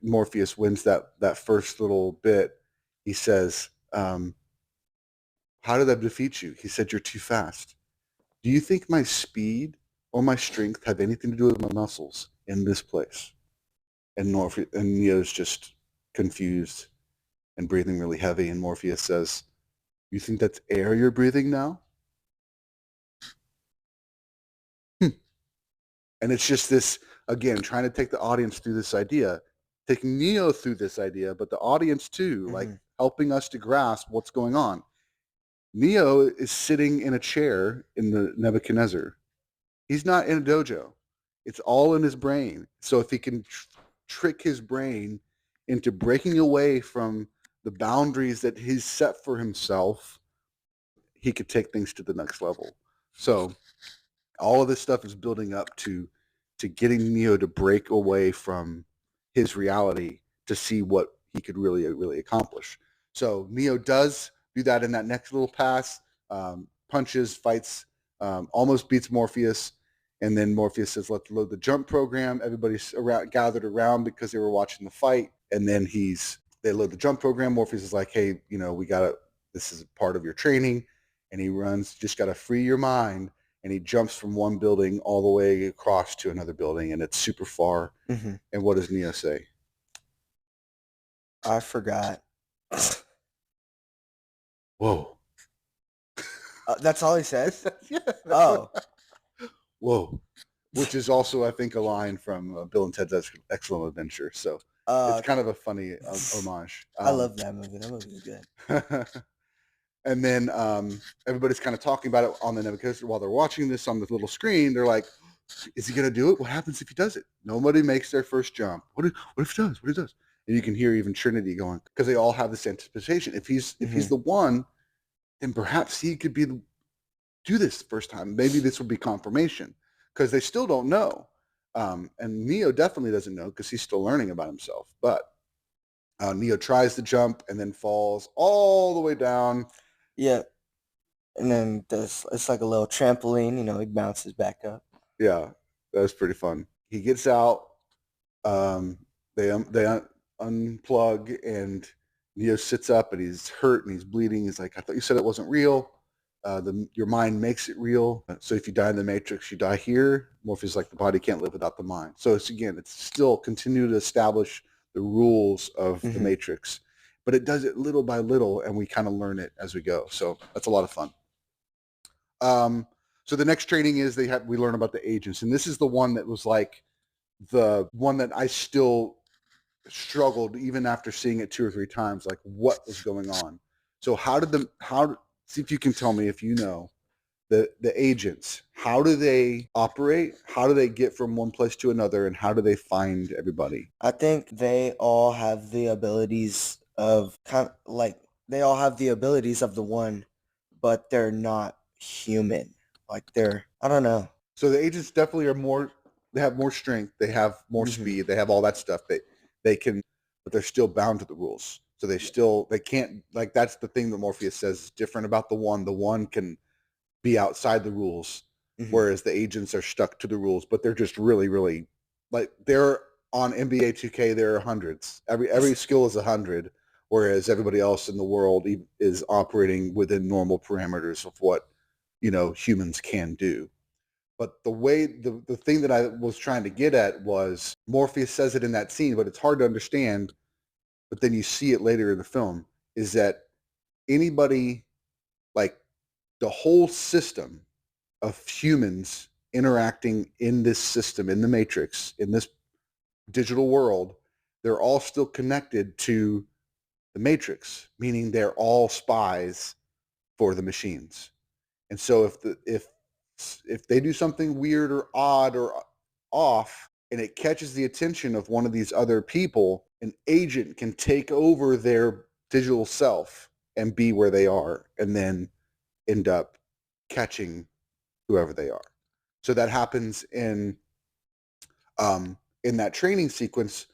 Speaker 1: Morpheus wins that first little bit, he says, "How did I defeat you?" He said, "You're too fast. Do you think my speed or my strength have anything to do with my muscles in this place?" And Neo's just confused and breathing really heavy. And Morpheus says, "You think that's air you're breathing now?" And it's just this, again, trying to take the audience through this idea, taking Neo through this idea, but the audience too, like
Speaker 2: Hmm.
Speaker 1: helping us to grasp what's going on. Neo is sitting in a chair in the Nebuchadnezzar. He's not in a dojo. It's all in his brain. So if he can trick his brain into breaking away from the boundaries that he's set for himself, he could take things to the next level. So all of this stuff is building up to getting Neo to break away from his reality to see what he could really accomplish. So Neo does do that in that next little pass, punches, fights, almost beats Morpheus, and then Morpheus says, "Let's load the jump program." Everybody's gathered around because they were watching the fight, and then they load the jump program. Morpheus is like, "Hey, we gotta. This is part of your training," and he runs. Just gotta free your mind, and he jumps from one building all the way across to another building, and it's super far.
Speaker 2: Hmm.
Speaker 1: And what does Neo say?
Speaker 2: I forgot.
Speaker 1: Whoa.
Speaker 2: That's all he says.
Speaker 1: Yeah, that's
Speaker 2: Oh.
Speaker 1: what. Whoa. Which is also, I think, a line from Bill and Ted's Excellent Adventure. So it's kind
Speaker 2: Okay.
Speaker 1: of a funny homage.
Speaker 2: I love that movie. That movie is good.
Speaker 1: And then everybody's kind of talking about it on the Nebuchadnezzar while they're watching this on the little screen. They're like, "Is he going to do it? What happens if he does it?" Nobody makes their first jump. What if he does? What if he does? And you can hear even Trinity going because they all have this anticipation. If he's
Speaker 2: Hmm.
Speaker 1: the one, then perhaps he could do this the first time. Maybe this will be confirmation because they still don't know. And Neo definitely doesn't know because he's still learning about himself. But Neo tries to jump and then falls all the way down.
Speaker 2: Yeah. And then it's like a little trampoline. He bounces back up.
Speaker 1: Yeah, that was pretty fun. He gets out. Um, they unplug, and Neo sits up, and he's hurt and he's bleeding. He's like, "I thought you said it wasn't real. Your mind makes it real. So if you die in the Matrix, you die here." Morpheus is like, "The body can't live without the mind." So it's still continue to establish the rules of the
Speaker 2: Hmm.
Speaker 1: Matrix, but it does it little by little, and we kind of learn it as we go. So that's a lot of fun. Um, so the next training is we learn about the agents, and this is the one that was like the one that I still struggled even after seeing it two or three times, like what was going on. So see if you can tell me if you know the agents, how do they operate? How do they get from one place to another, and how do they find everybody?
Speaker 2: I think they all have the abilities of they all have the abilities of the one, but they're not human. Like I don't know.
Speaker 1: So the agents definitely are more. They have more strength. They have more
Speaker 2: Hmm.
Speaker 1: speed. They have all that stuff. They can, but they're still bound to the rules. So they can't, like, that's the thing that Morpheus says is different about the one. The one can be outside the rules,
Speaker 2: Hmm.
Speaker 1: whereas the agents are stuck to the rules. But they're just really like they're on NBA 2K. There are hundreds. Every skill is 100, whereas everybody else in the world is operating within normal parameters of what humans can do. But the thing that I was trying to get at was Morpheus says it in that scene, but it's hard to understand. But then you see it later in the film is that anybody, like, the whole system of humans interacting in this system, in the Matrix, in this digital world, they're all still connected to the Matrix, meaning they're all spies for the machines. And so if they do something weird or odd or off and it catches the attention of one of these other people, an agent can take over their digital self and be where they are and then end up catching whoever they are. So that happens in that training sequence.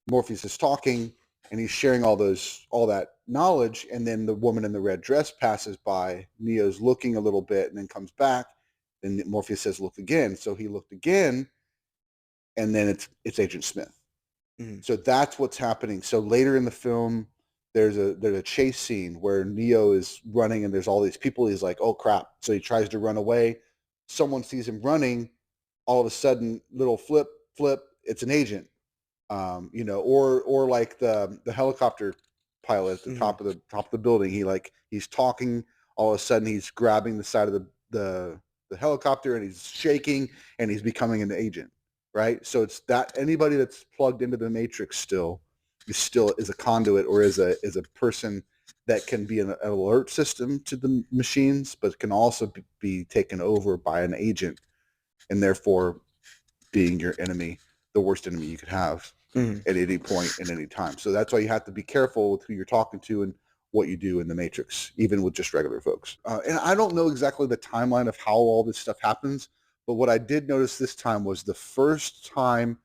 Speaker 1: Morpheus is talking and he's sharing all that knowledge, and then the woman in the red dress passes by. Neo's looking a little bit and then comes back. Then Morpheus says, "Look again." So he looked again, and then it's Agent Smith. Mm-hmm. So that's what's happening. So later in the film, there's a chase scene where Neo is running and there's all these people. He's like, "Oh crap!" So he tries to run away. Someone sees him running. All of a sudden, little flip, it's an agent. Or like the helicopter pilot at the top of the building. He's talking. All of a sudden, he's grabbing the side of the helicopter and he's shaking and he's becoming an agent. Right. So it's that anybody that's plugged into the Matrix still is a conduit or is a person that can be an alert system to the machines, but can also be taken over by an agent, and therefore being your enemy, the worst enemy you could have at any point in any time. So that's why you have to be careful with who you're talking to and what you do in the Matrix, even with just regular folks. And I don't know exactly the timeline of how all this stuff happens, but what I did notice this time was the first time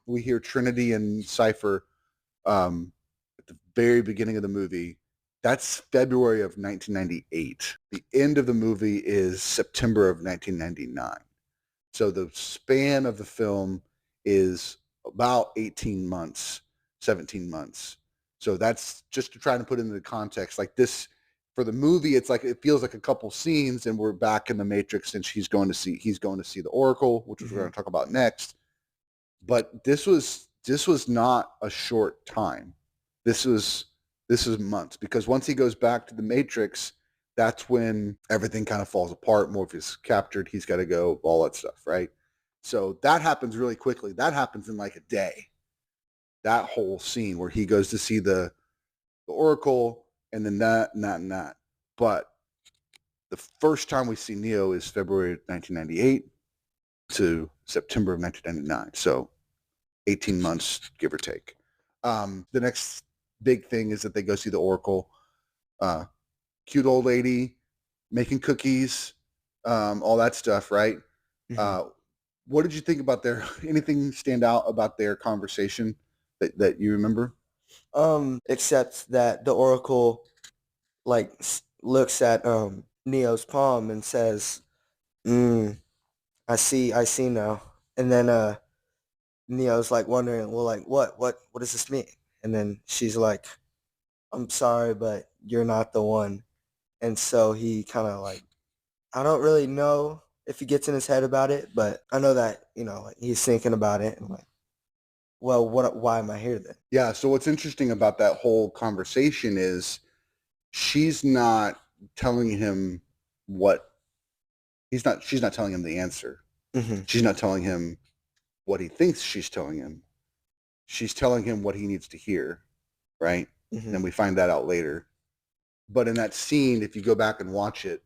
Speaker 1: we hear Trinity and Cypher at the very beginning of the movie. That's February of 1998. The end of the movie is September of 1999. So the span of the film is about 18 months, 17 months. So that's just to try to put into the context. Like this, for the movie, it's like it feels like a couple scenes and we're back in the Matrix and he's going to see the Oracle, which we're going to talk about next. But this was not a short time. This was months, because once he goes back to the Matrix, that's when everything kind of falls apart. Morpheus is captured. He's got to go, all that stuff, right? So that happens really quickly. That happens in like a day. That whole scene where he goes to see the Oracle and then that and that and that. But the first time we see Neo is February 1998 to September of 1999. So 18 months, give or take. The next big thing is that they go see the Oracle. Cute old lady making cookies, all that stuff, right? What did you think about anything stand out about their conversation that you remember?
Speaker 2: Except that the Oracle like looks at Neo's palm and says, I see now. And then Neo's like wondering, well, like what does this mean? And then she's like, I'm sorry, but you're not the one. And so he kind of like, I don't really know if he gets in his head about it, but I know that, like he's thinking about it and like, well, why am I here then?
Speaker 1: Yeah. So what's interesting about that whole conversation is she's not telling him she's not telling him the answer. She's not telling him what he thinks she's telling him. She's telling him what he needs to hear, right? And we find that out later. But in that scene, if you go back and watch it,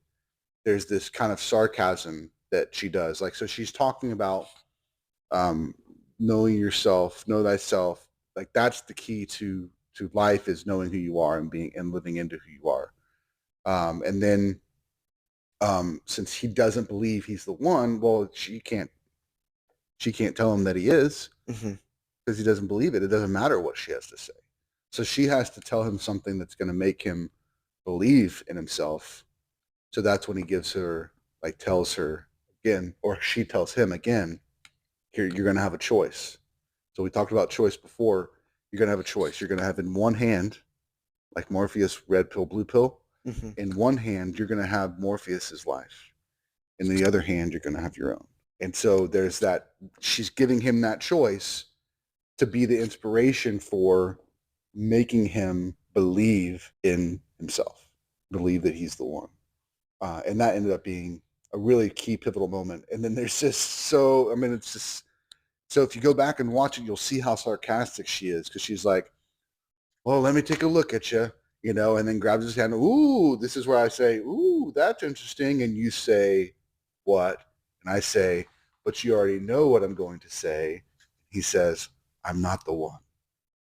Speaker 1: there's this kind of sarcasm that she does. Like, so she's talking about knowing yourself, know thyself. Like that's the key to life, is knowing who you are and being and living into who you are. And then since he doesn't believe he's the one, well, she can't tell him that he is, because he doesn't believe it. It doesn't matter what she has to say. So she has to tell him something that's going to make him believe in himself. So that's when he tells her again, or she tells him again, here, you're going to have a choice. So we talked about choice before. You're going to have a choice. You're going to have in one hand, like Morpheus, red pill, blue pill. In one hand, you're going to have Morpheus's life. In the other hand, you're going to have your own. And so there's that. She's giving him that choice to be the inspiration for making him believe in himself, believe that he's the one. And that ended up being a really key pivotal moment. And then there's just so I mean it's just so if you go back and watch it, you'll see how sarcastic she is because she's like, "Well, let me take a look at you," and then grabs his hand. Ooh, this is where I say, "Ooh, that's interesting," and you say, "What?" And I say, "But you already know what I'm going to say." He says, "I'm not the one."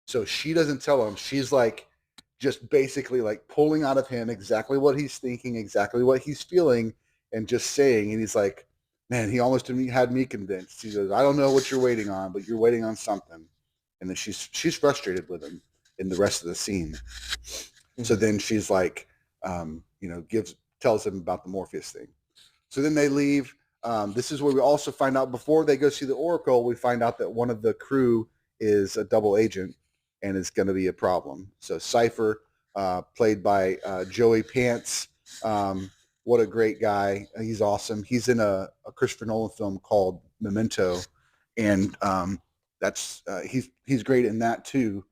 Speaker 1: So she doesn't tell him. She's like just basically like pulling out of him exactly what he's thinking, exactly what he's feeling, and just saying. And he's like, man, he almost had me convinced. He goes, I don't know what you're waiting on, but you're waiting on something. And then she's frustrated with him in the rest of the scene. So
Speaker 2: Mhm.
Speaker 1: then she's like, gives tells him about the Morpheus thing. So then they leave. This is where we also find out before they go see the Oracle, we find out that one of the crew is a double agent and is going to be a problem. So Cypher, played by Joey Pants, what a great guy. He's awesome. He's in a Christopher Nolan film called Memento, and he's great in that too.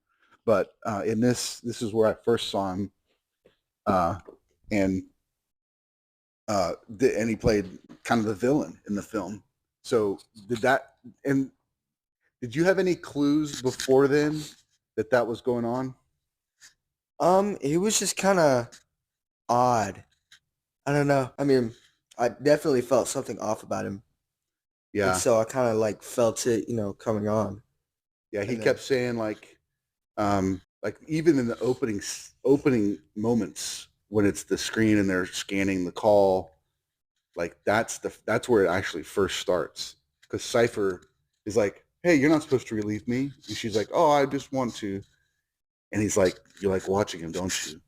Speaker 1: But in this is where I first saw him, uh, and and he played kind of the villain in the film. So did that? And did you have any clues before then that that was going on?
Speaker 2: He was just kind of odd. I don't know. I mean, I definitely felt something off about him, and
Speaker 1: Yeah,
Speaker 2: so I kind of like felt it, coming on.
Speaker 1: yeah. He
Speaker 2: And then,
Speaker 1: kept saying like even in the opening moments when it's the screen and they're scanning the call, like that's where it actually first starts because Cipher is like, hey, you're not supposed to relieve me, and she's like, oh, I just want to, and he's like, you're like watching him, don't you?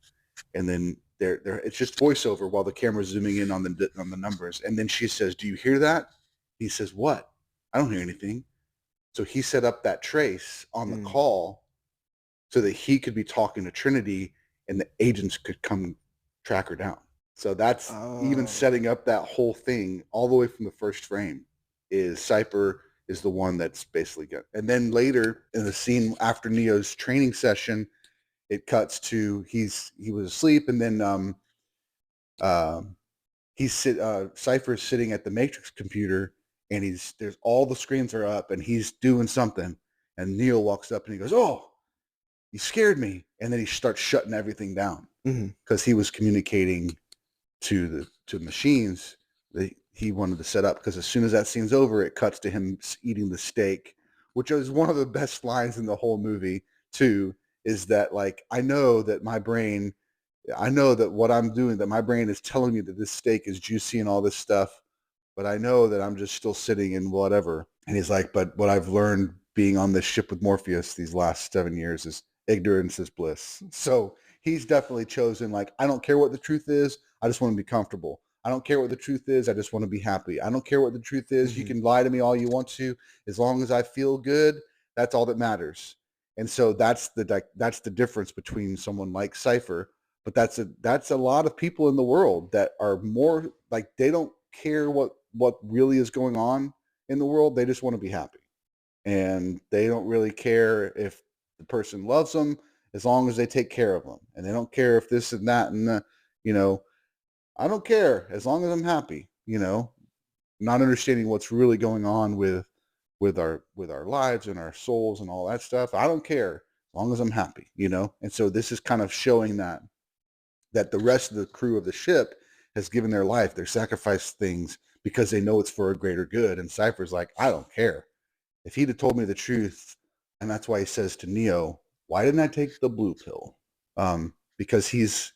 Speaker 1: And then there it's just voiceover while the camera's zooming in on the numbers, and then she says, do you hear that? He says, what? I don't hear anything. So he set up that trace on the
Speaker 2: mm,
Speaker 1: call so that he could be talking to Trinity and the agents could come track her down. So that's even
Speaker 2: oh,
Speaker 1: setting up that whole thing all the way from the first frame. Is Cypher is the one that's basically good. And then later in the scene after Neo's training session, it cuts to he was asleep, and then uh, Cypher's sitting at the Matrix computer, and there's all the screens are up, and he's doing something, and Neo walks up and he goes, "Oh, you scared me," and then he starts shutting everything down
Speaker 2: mhm.
Speaker 1: because he was communicating to machines that he wanted to set up. Because as soon as that scene's over, it cuts to him eating the steak, which is one of the best lines in the whole movie. Too is that like I know that what I'm doing, that my brain is telling me that this steak is juicy and all this stuff, but I know that I'm just still sitting in whatever. And he's like, but what I've learned being on this ship with Morpheus these last 7 years is ignorance is bliss. So he's definitely chosen, like, I don't care what the truth is. I just want to be comfortable. I don't care what the truth is. I just want to be happy. I don't care what the truth is. You
Speaker 2: Mhm.
Speaker 1: can lie to me all you want to. As long as I feel good, that's all that matters. And so that's the difference between someone like Cypher, but that's a lot of people in the world that are more like they don't care what really is going on in the world. They just want to be happy, and they don't really care if the person loves them as long as they take care of them, and they don't care if this and that and the, you know I don't care as long as I'm happy. Not understanding what's really going on with our lives and our souls and all that stuff. I don't care as long as I'm happy. And so this is kind of showing that the rest of the crew of the ship has given their life, they're sacrificed things because they know it's for a greater good. And Cypher's like, I don't care. If he'd have told me the truth, and that's why he says to Neo, why didn't I take the blue pill? Because he's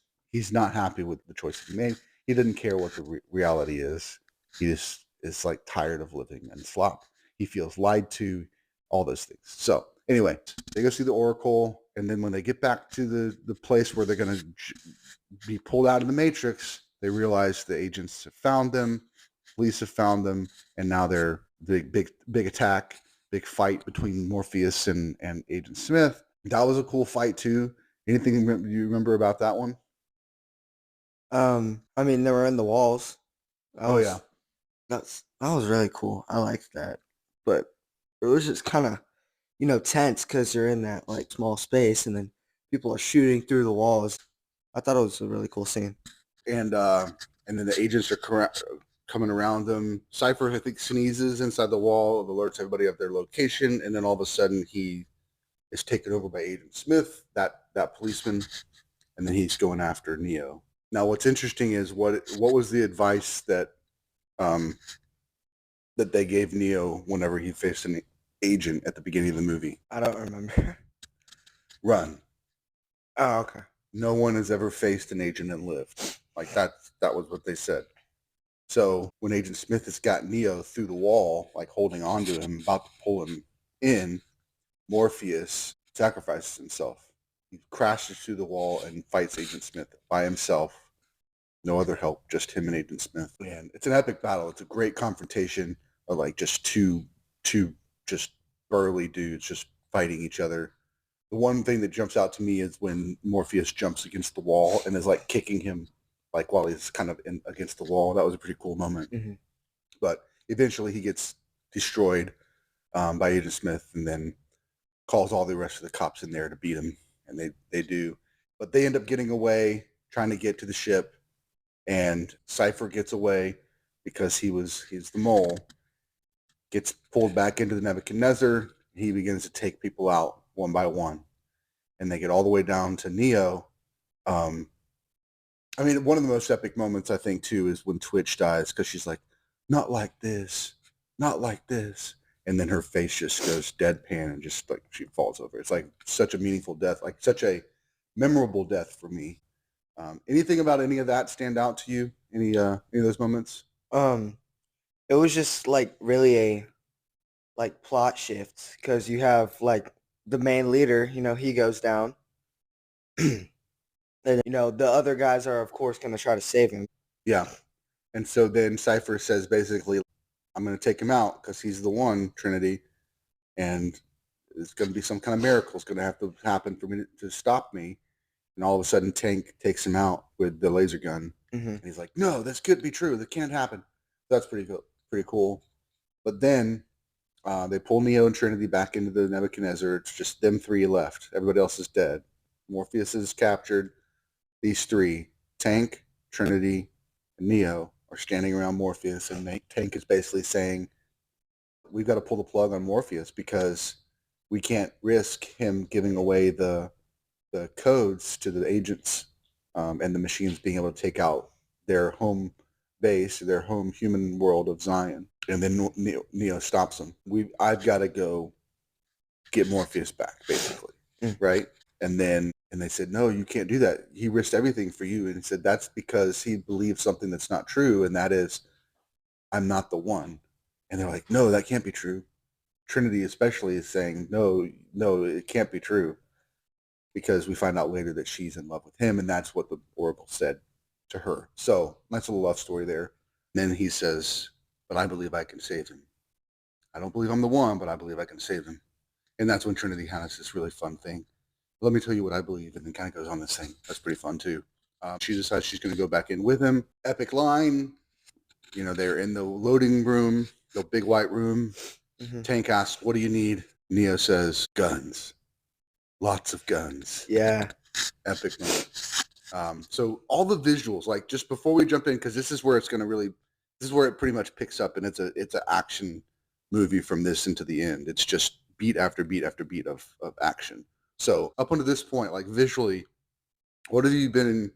Speaker 1: not happy with the choice he made. He didn't care what the reality is. He just is like tired of living in slop. He feels lied to, all those things. So anyway, they go see the Oracle, and then when they get back to the place where they're going to be pulled out of the Matrix, they realize the agents have found them, police have found them, and now they're big attack, big fight between Morpheus and Agent Smith. That was a cool fight too. Anything you remember about that one?
Speaker 2: I mean, they were in the walls. That
Speaker 1: Oh yeah,
Speaker 2: was that was really cool. I liked that, but it was just kind of tense because you're in that like small space and then people are shooting through the walls. I thought it was a really cool scene.
Speaker 1: and uh, and then the agents are correct. coming around them. Cypher, I think, sneezes inside the wall, alerts everybody of their location, and then all of a sudden he is taken over by Agent Smith, that policeman, and then he's going after Neo. Now, what's interesting is what was the advice that um, that they gave Neo whenever he faced an agent at the beginning of the movie?
Speaker 2: I don't remember.
Speaker 1: Run.
Speaker 2: Oh, okay.
Speaker 1: No one has ever faced an agent and lived. Like that was what they said. So when Agent Smith has got Neo through the wall, like holding on to him, about to pull him in, Morpheus sacrifices himself. He crashes through the wall and fights Agent Smith by himself. No other help, just him and Agent Smith. And it's an epic battle. It's a great confrontation of like just two just burly dudes just fighting each other. The one thing that jumps out to me is when Morpheus jumps against the wall and is like kicking him like while he's kind of against the wall. That was a pretty cool moment. Mm-hmm. But eventually he gets destroyed by Agent Smith and then calls all the rest of the cops in there to beat him. And they do. But they end up getting away, trying to get to the ship. And Cypher gets away because he's the mole. Gets pulled back into the Nebuchadnezzar. He begins to take people out one by one. And they get all the way down to Neo. I mean, one of the most epic moments, I think, too, is when Twitch dies, because she's like, not like this, not like this. And then her face just goes deadpan and just like she falls over. It's like such a meaningful death, like such a memorable death for me. Anything about any of that stand out to you? Any of those moments?
Speaker 2: It was just like really a like plot shift because you have like the main leader, he goes down. And the other guys are of course going to try to save him.
Speaker 1: Yeah. And so then Cypher says basically, I'm going to take him out because he's the one, Trinity, and it's going to be some kind of miracle. It's going to have to happen for me to stop me. And all of a sudden, Tank takes him out with the laser gun. Mm-hmm. And he's like, no, this could be true. That can't happen. That's pretty cool. But then they pull Neo and Trinity back into the Nebuchadnezzar. It's just them three left. Everybody else is dead. Morpheus is captured. These three, Tank, Trinity, and Neo, are standing around Morpheus. And Tank is basically saying, we've got to pull the plug on Morpheus because we can't risk him giving away the codes to the agents and the machines being able to take out their home base, their home human world of Zion. And then Neo stops him. I've got to go get Morpheus back, basically, right? And they said, no, you can't do that. He risked everything for you. And he said, that's because he believes something that's not true, and that is, I'm not the one. And they're like, no, that can't be true. Trinity especially is saying, no, it can't be true. Because we find out later that she's in love with him, and that's what the Oracle said to her. So, nice little love story there. And then he says, but I believe I can save him. I don't believe I'm the one, but I believe I can save him. And that's when Trinity has this really fun thing. Let me tell you what I believe, and then kind of goes on this thing. That's pretty fun, too. She decides she's going to go back in with him. Epic line. They're in the loading room, the big white room. Mm-hmm. Tank asks, what do you need? Neo says, guns. Lots of guns.
Speaker 2: Yeah.
Speaker 1: Epic moment. So all the visuals, like just before we jump in, because this is where it pretty much picks up, and it's an action movie from this into the end. It's just beat after beat after beat of action. So up until this point, like visually, what have you been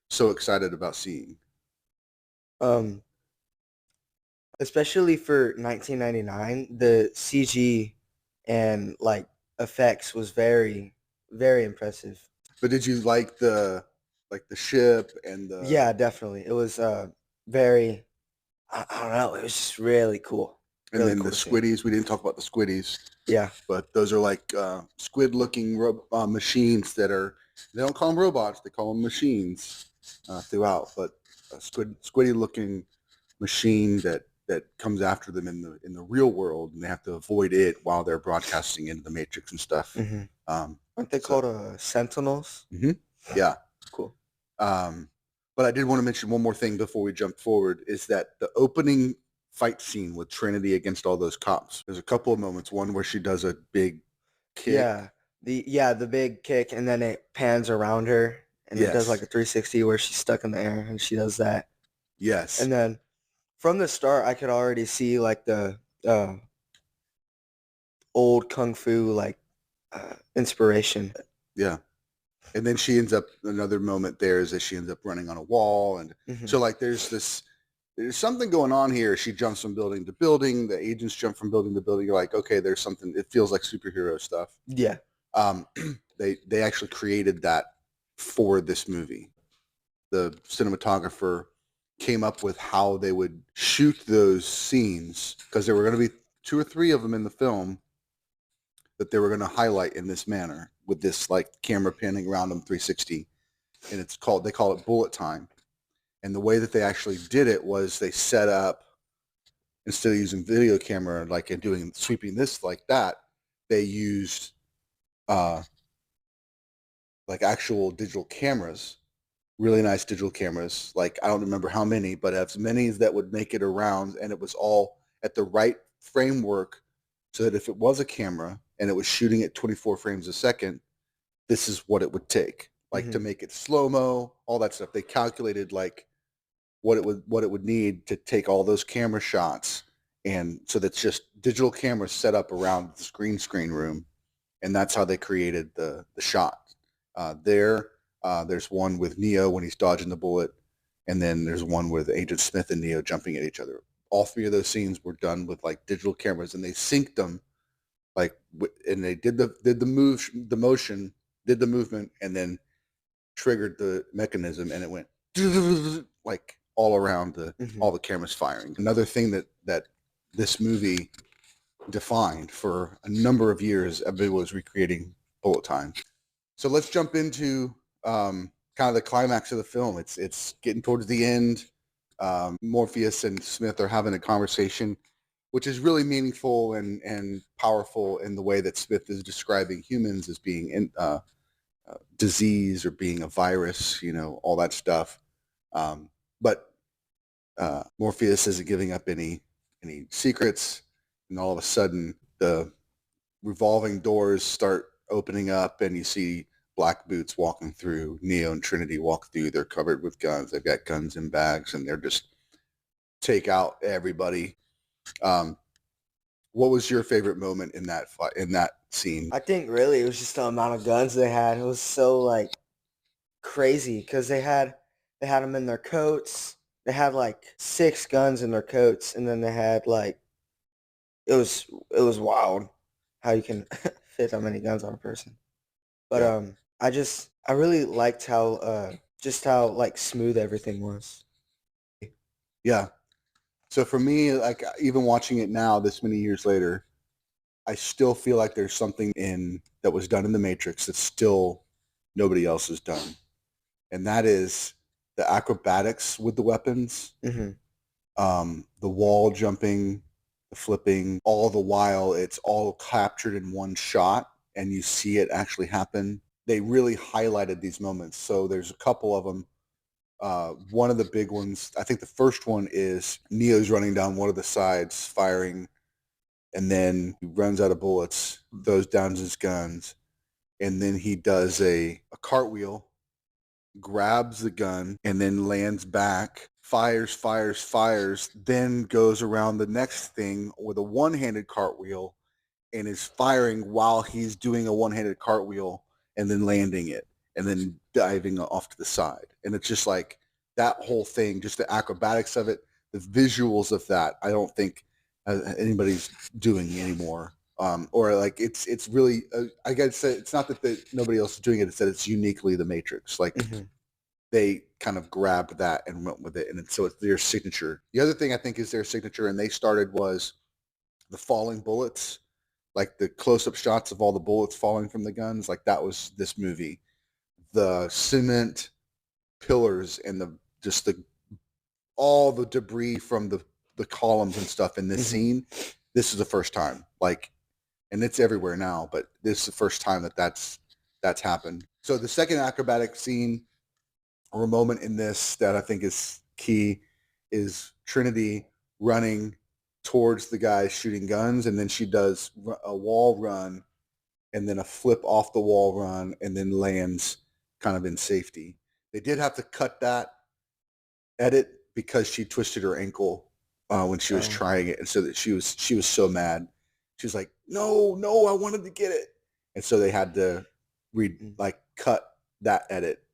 Speaker 1: so excited about seeing?
Speaker 2: Especially for 1999, the CG and like effects was very, very impressive.
Speaker 1: But did you like the ship and the?
Speaker 2: Yeah, definitely. It was very. I don't know. It was just really cool.
Speaker 1: And then the squiddies. We didn't talk about the squiddies.
Speaker 2: Yeah,
Speaker 1: but those are like squid-looking machines that are. They don't call them robots. They call them machines throughout. But a squiddy-looking machine that comes after them in the real world, and they have to avoid it while they're broadcasting into the Matrix and stuff.
Speaker 2: Mm-hmm. Aren't they called Sentinels?
Speaker 1: Mm-hmm. Yeah.
Speaker 2: Cool.
Speaker 1: But I did want to mention one more thing before we jump forward, is that the opening fight scene with Trinity against all those cops. There's a couple of moments. One where she does a big kick.
Speaker 2: Yeah. The big kick, and then it pans around her, and it does like a 360 where she's stuck in the air, and she does that.
Speaker 1: Yes.
Speaker 2: And then from the start, I could already see like the uh, old kung fu like inspiration.
Speaker 1: Yeah. And then she ends up, another moment there is that she ends up running on a wall. And
Speaker 2: Hmm.
Speaker 1: so like there's something going on here. She jumps from building to building. The agents jump from building to building. You're like, okay, there's something. It feels like superhero stuff.
Speaker 2: Yeah.
Speaker 1: Um, they actually created that for this movie. The cinematographer came up with how they would shoot those scenes because there were going to be two or three of them in the film that they were going to highlight in this manner with this like camera panning around them 360, and they call it bullet time. And the way that they actually did it was they set up, instead of using video camera like and doing sweeping this like that, they used uh like actual digital cameras, really nice digital cameras. Like I don't remember how many, but as many as that would make it around, and it was all at the right framework, so that if it was a camera and it was shooting at 24 frames a second, this is what it would take. Like to
Speaker 2: Hmm.
Speaker 1: make it slow mo, all that stuff. They calculated like what it would need to take all those camera shots, and so that's just digital cameras set up around this green screen room, and that's how they created the shot. There's one with Neo when he's dodging the bullet, and then there's one with Agent Smith and Neo jumping at each other. All three of those scenes were done with like digital cameras, and they synced them like, and they did the motion, did the movement, and then triggered the mechanism, and it went like all around
Speaker 2: Hmm.
Speaker 1: all the cameras firing. Another thing that this movie defined for a number of years, everybody was recreating bullet time. So let's jump into kind of the climax of the film. It's getting towards the end. Morpheus and Smith are having a conversation, which is really meaningful and powerful in the way that Smith is describing humans as being disease or being a virus, all that stuff. But Morpheus isn't giving up any secrets, and all of a sudden the revolving doors start opening up, and you see Black Boots walking through. Neo and Trinity walk through. They're covered with guns. They've got guns in bags, and they're just take out everybody. Um, what was your favorite moment in that in that scene?
Speaker 2: I think really it was just the amount of guns they had. It was so like crazy because they had them in their coats. They had like 6 guns in their coats, and then they had like it was wild how you can fit that many guns on a person. But
Speaker 1: Yeah,
Speaker 2: I really liked how just how like smooth everything was.
Speaker 1: yeah. So for me, like even watching it now, this many years later, I still feel like there's something in that was done in the Matrix that still nobody else has done, and that is the acrobatics with the weapons,
Speaker 2: Hmm.
Speaker 1: the wall jumping, the flipping. All the while, it's all captured in one shot, and you see it actually happen. They really highlighted these moments. So there's a couple of them. One of the big ones, I think the first one is Neo's running down one of the sides, firing, and then he runs out of bullets, throws down his guns, and then he does a cartwheel, grabs the gun, and then lands back, fires, fires, fires, then goes around the next thing with a one-handed cartwheel and is firing while he's doing a one-handed cartwheel and then landing it and then diving off to the side. And it's just like that whole thing, just the acrobatics of it, the visuals of that. I don't think anybody's doing anymore. Or like it's really I gotta say it's not that nobody else is doing it. It's that it's uniquely the Matrix. Like
Speaker 2: Hmm.
Speaker 1: they kind of grabbed that and went with it, and so it's their signature. The other thing I think is their signature, and they started was the falling bullets, like the close-up shots of all the bullets falling from the guns. Like that was this movie. The cement pillars and the just the all the debris from the columns and stuff in this
Speaker 2: Hmm.
Speaker 1: scene. This is the first time, like, and it's everywhere now, but this is the first time that's happened. So the second acrobatic scene or a moment in this that I think is key is Trinity running towards the guy shooting guns, and then she does a wall run and then a flip off the wall run and then lands kind of in safety. They did have to cut that edit because she twisted her ankle when she was
Speaker 2: Oh.
Speaker 1: trying it, and so that she was so mad. She was like, "No, no, I wanted to get it," and so they had to
Speaker 2: Mm.
Speaker 1: cut that edit,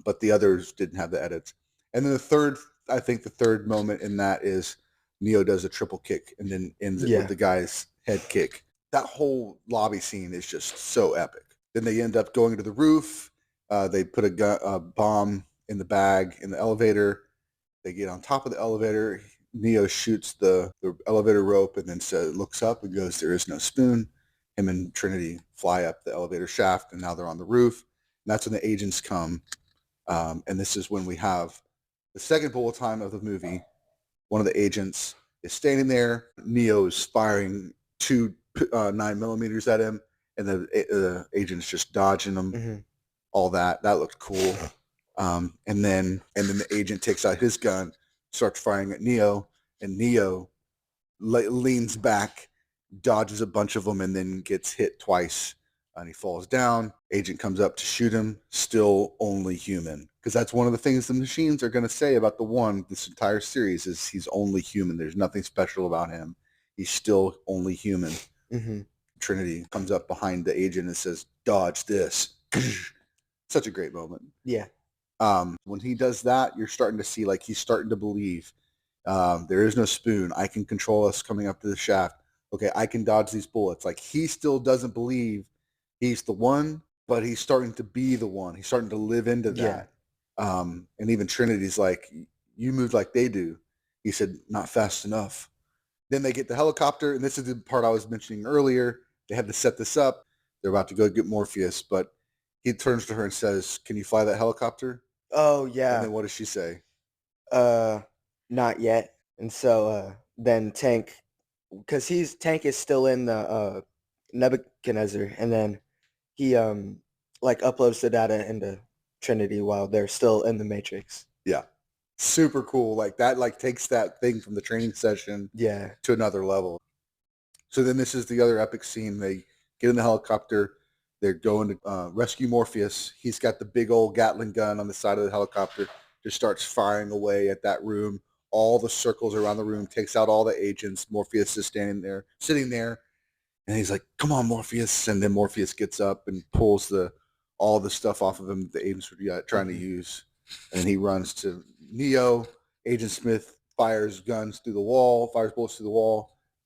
Speaker 1: but the others didn't have the edits. And then I think the third moment in that is Neo does a triple kick and then ends it with
Speaker 2: Yeah.
Speaker 1: the guy's head kick. That whole lobby scene is just so epic. Then they end up going to the roof. They put a bomb in the bag in the elevator. They get on top of the elevator. Neo shoots the elevator rope and then looks up and goes, "There is no spoon." Him and Trinity fly up the elevator shaft, and now they're on the roof. And that's when the agents come. And this is when we have the second bullet time of the movie. One of the agents is standing there. Neo's firing two 9mm at him, and the agent's just dodging them.
Speaker 2: Mm-hmm.
Speaker 1: All that looked cool. And then the agent takes out his gun, starts firing at Neo, and Neo leans back, dodges a bunch of them, and then gets hit twice. And he falls down. Agent comes up to shoot him. Still only human, because that's one of the things the machines are going to say about the one. This entire series is he's only human. There's nothing special about him. He's still only human.
Speaker 2: Mm-hmm.
Speaker 1: Trinity comes up behind the agent and says, "Dodge this." Such a great moment.
Speaker 2: Yeah.
Speaker 1: When he does that, you're starting to see like he's starting to believe there is no spoon. I can control us coming up to the shaft. Okay, I can dodge these bullets. Like he still doesn't believe he's the one, but he's starting to be the one. He's starting to live into
Speaker 2: Yeah.
Speaker 1: that. And even Trinity's like, "You moved like they do." He said, "Not fast enough." Then they get the helicopter, and this is the part I was mentioning earlier. They had to set this up. They're about to go get Morpheus, but he turns to her and says, "Can you fly that helicopter?"
Speaker 2: Oh
Speaker 1: And
Speaker 2: yeah.
Speaker 1: then what does she say?
Speaker 2: Uh, not yet. And so then Tank, because he's Tank is still in the Nebuchadnezzar, and then he like uploads the data into Trinity while they're still in the Matrix.
Speaker 1: Yeah. Super cool. Like that like takes that thing from the training session
Speaker 2: Yeah.
Speaker 1: to another level. So then this is the other epic scene. They get in the helicopter. They're going to rescue Morpheus. He's got the big old Gatling gun on the side of the helicopter. Just starts firing away at that room. All the circles around the room, takes out all the agents. Morpheus is standing there, sitting there, and he's like, "Come on, Morpheus!" And then Morpheus gets up and pulls all the stuff off of him that the agents were trying to
Speaker 2: Mm-hmm.
Speaker 1: use, and he runs to Neo. Agent Smith fires bullets through the wall,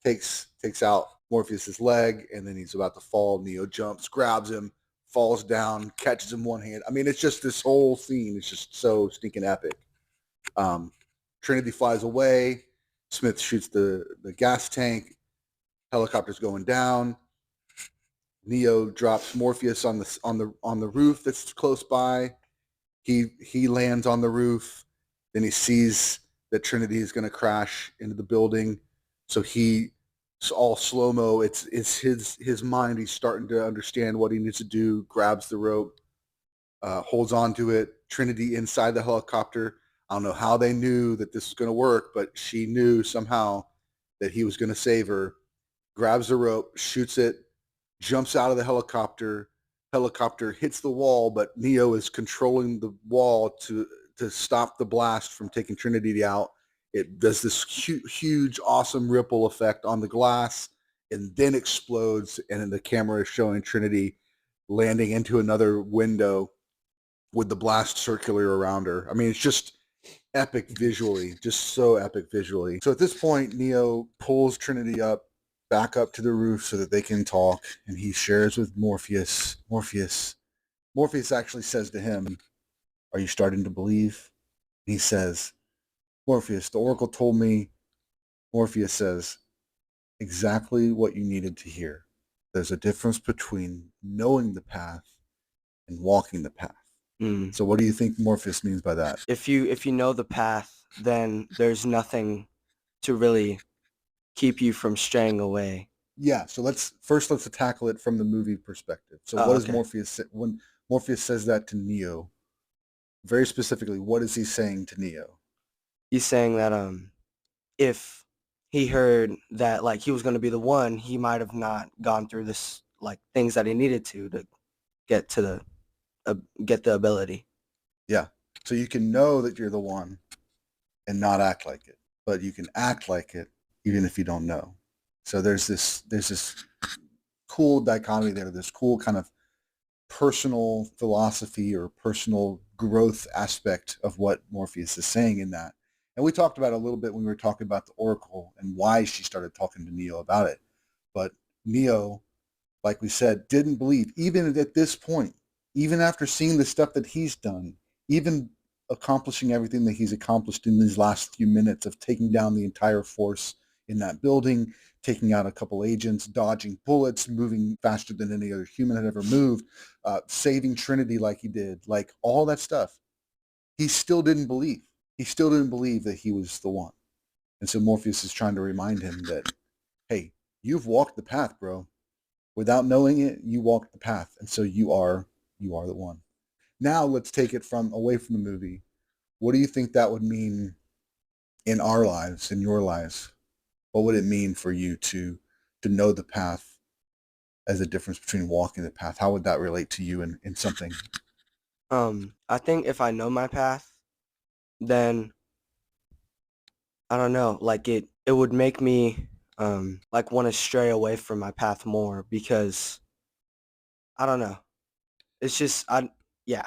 Speaker 1: takes out Morpheus's leg, and then he's about to fall. Neo jumps, grabs him, falls down, catches him one hand. I mean, it's just this whole scene is just so stinking epic. Um, Trinity flies away. Smith shoots the gas tank. Helicopter's going down. Neo drops Morpheus on the roof that's close by. He lands on the roof. Then he sees that Trinity is going to crash into the building. So it's all slow mo. It's his mind. He's starting to understand what he needs to do. Grabs the rope, holds on to it. Trinity inside the helicopter. I don't know how they knew that this was going to work, but she knew somehow that he was going to save her. Grabs the rope, shoots it, jumps out of the helicopter. Helicopter hits the wall, but Neo is controlling the wall to stop the blast from taking Trinity out. It does this huge, awesome ripple effect on the glass, and then explodes. And then the camera is showing Trinity landing into another window with the blast circular around her. I mean, it's just epic visually, just so epic visually. So at this point, Neo pulls Trinity back up to the roof so that they can talk, and he shares with Morpheus. Morpheus actually says to him, "Are you starting to believe?" He says, "Morpheus, the Oracle told me." Morpheus says, "Exactly what you needed to hear. There's a difference between knowing the path and walking the path."
Speaker 2: Mm.
Speaker 1: So what do you think Morpheus means by that?
Speaker 2: If you know the path, then there's nothing to really keep you from straying away.
Speaker 1: Yeah, so let's tackle it from the movie perspective. So
Speaker 2: Oh,
Speaker 1: what does
Speaker 2: okay.
Speaker 1: Morpheus say when Morpheus says that to Neo? Very specifically, what is he saying to Neo?
Speaker 2: He's saying that if he heard that like he was going to be the one, he might have not gone through this like things that he needed to get to the get the ability.
Speaker 1: Yeah. So you can know that you're the one and not act like it. but you can act like it even if you don't know. So there's this cool dichotomy there, this cool kind of personal philosophy or personal growth aspect of what Morpheus is saying in that. And we talked about it a little bit when we were talking about the Oracle and why she started talking to Neo about it. But Neo, like we said, didn't believe, even at this point, even after seeing the stuff that he's done, even accomplishing everything that he's accomplished in these last few minutes of taking down the entire force in that building, taking out a couple agents, dodging bullets, moving faster than any other human had ever moved, saving Trinity like he did, like all that stuff. He still didn't believe. He still didn't believe that he was the one. And so Morpheus is trying to remind him that, hey, you've walked the path, bro. Without knowing it, you walked the path, and so you are the one. Now let's take it from away from the movie. What do you think that would mean in our lives, in your lives? What would it mean for you to know the path as a difference between walking the path? How would that relate to you in something?
Speaker 2: I think if I know my path, then I don't know, like it would make me like want to stray away from my path more because I don't know. It's just I yeah.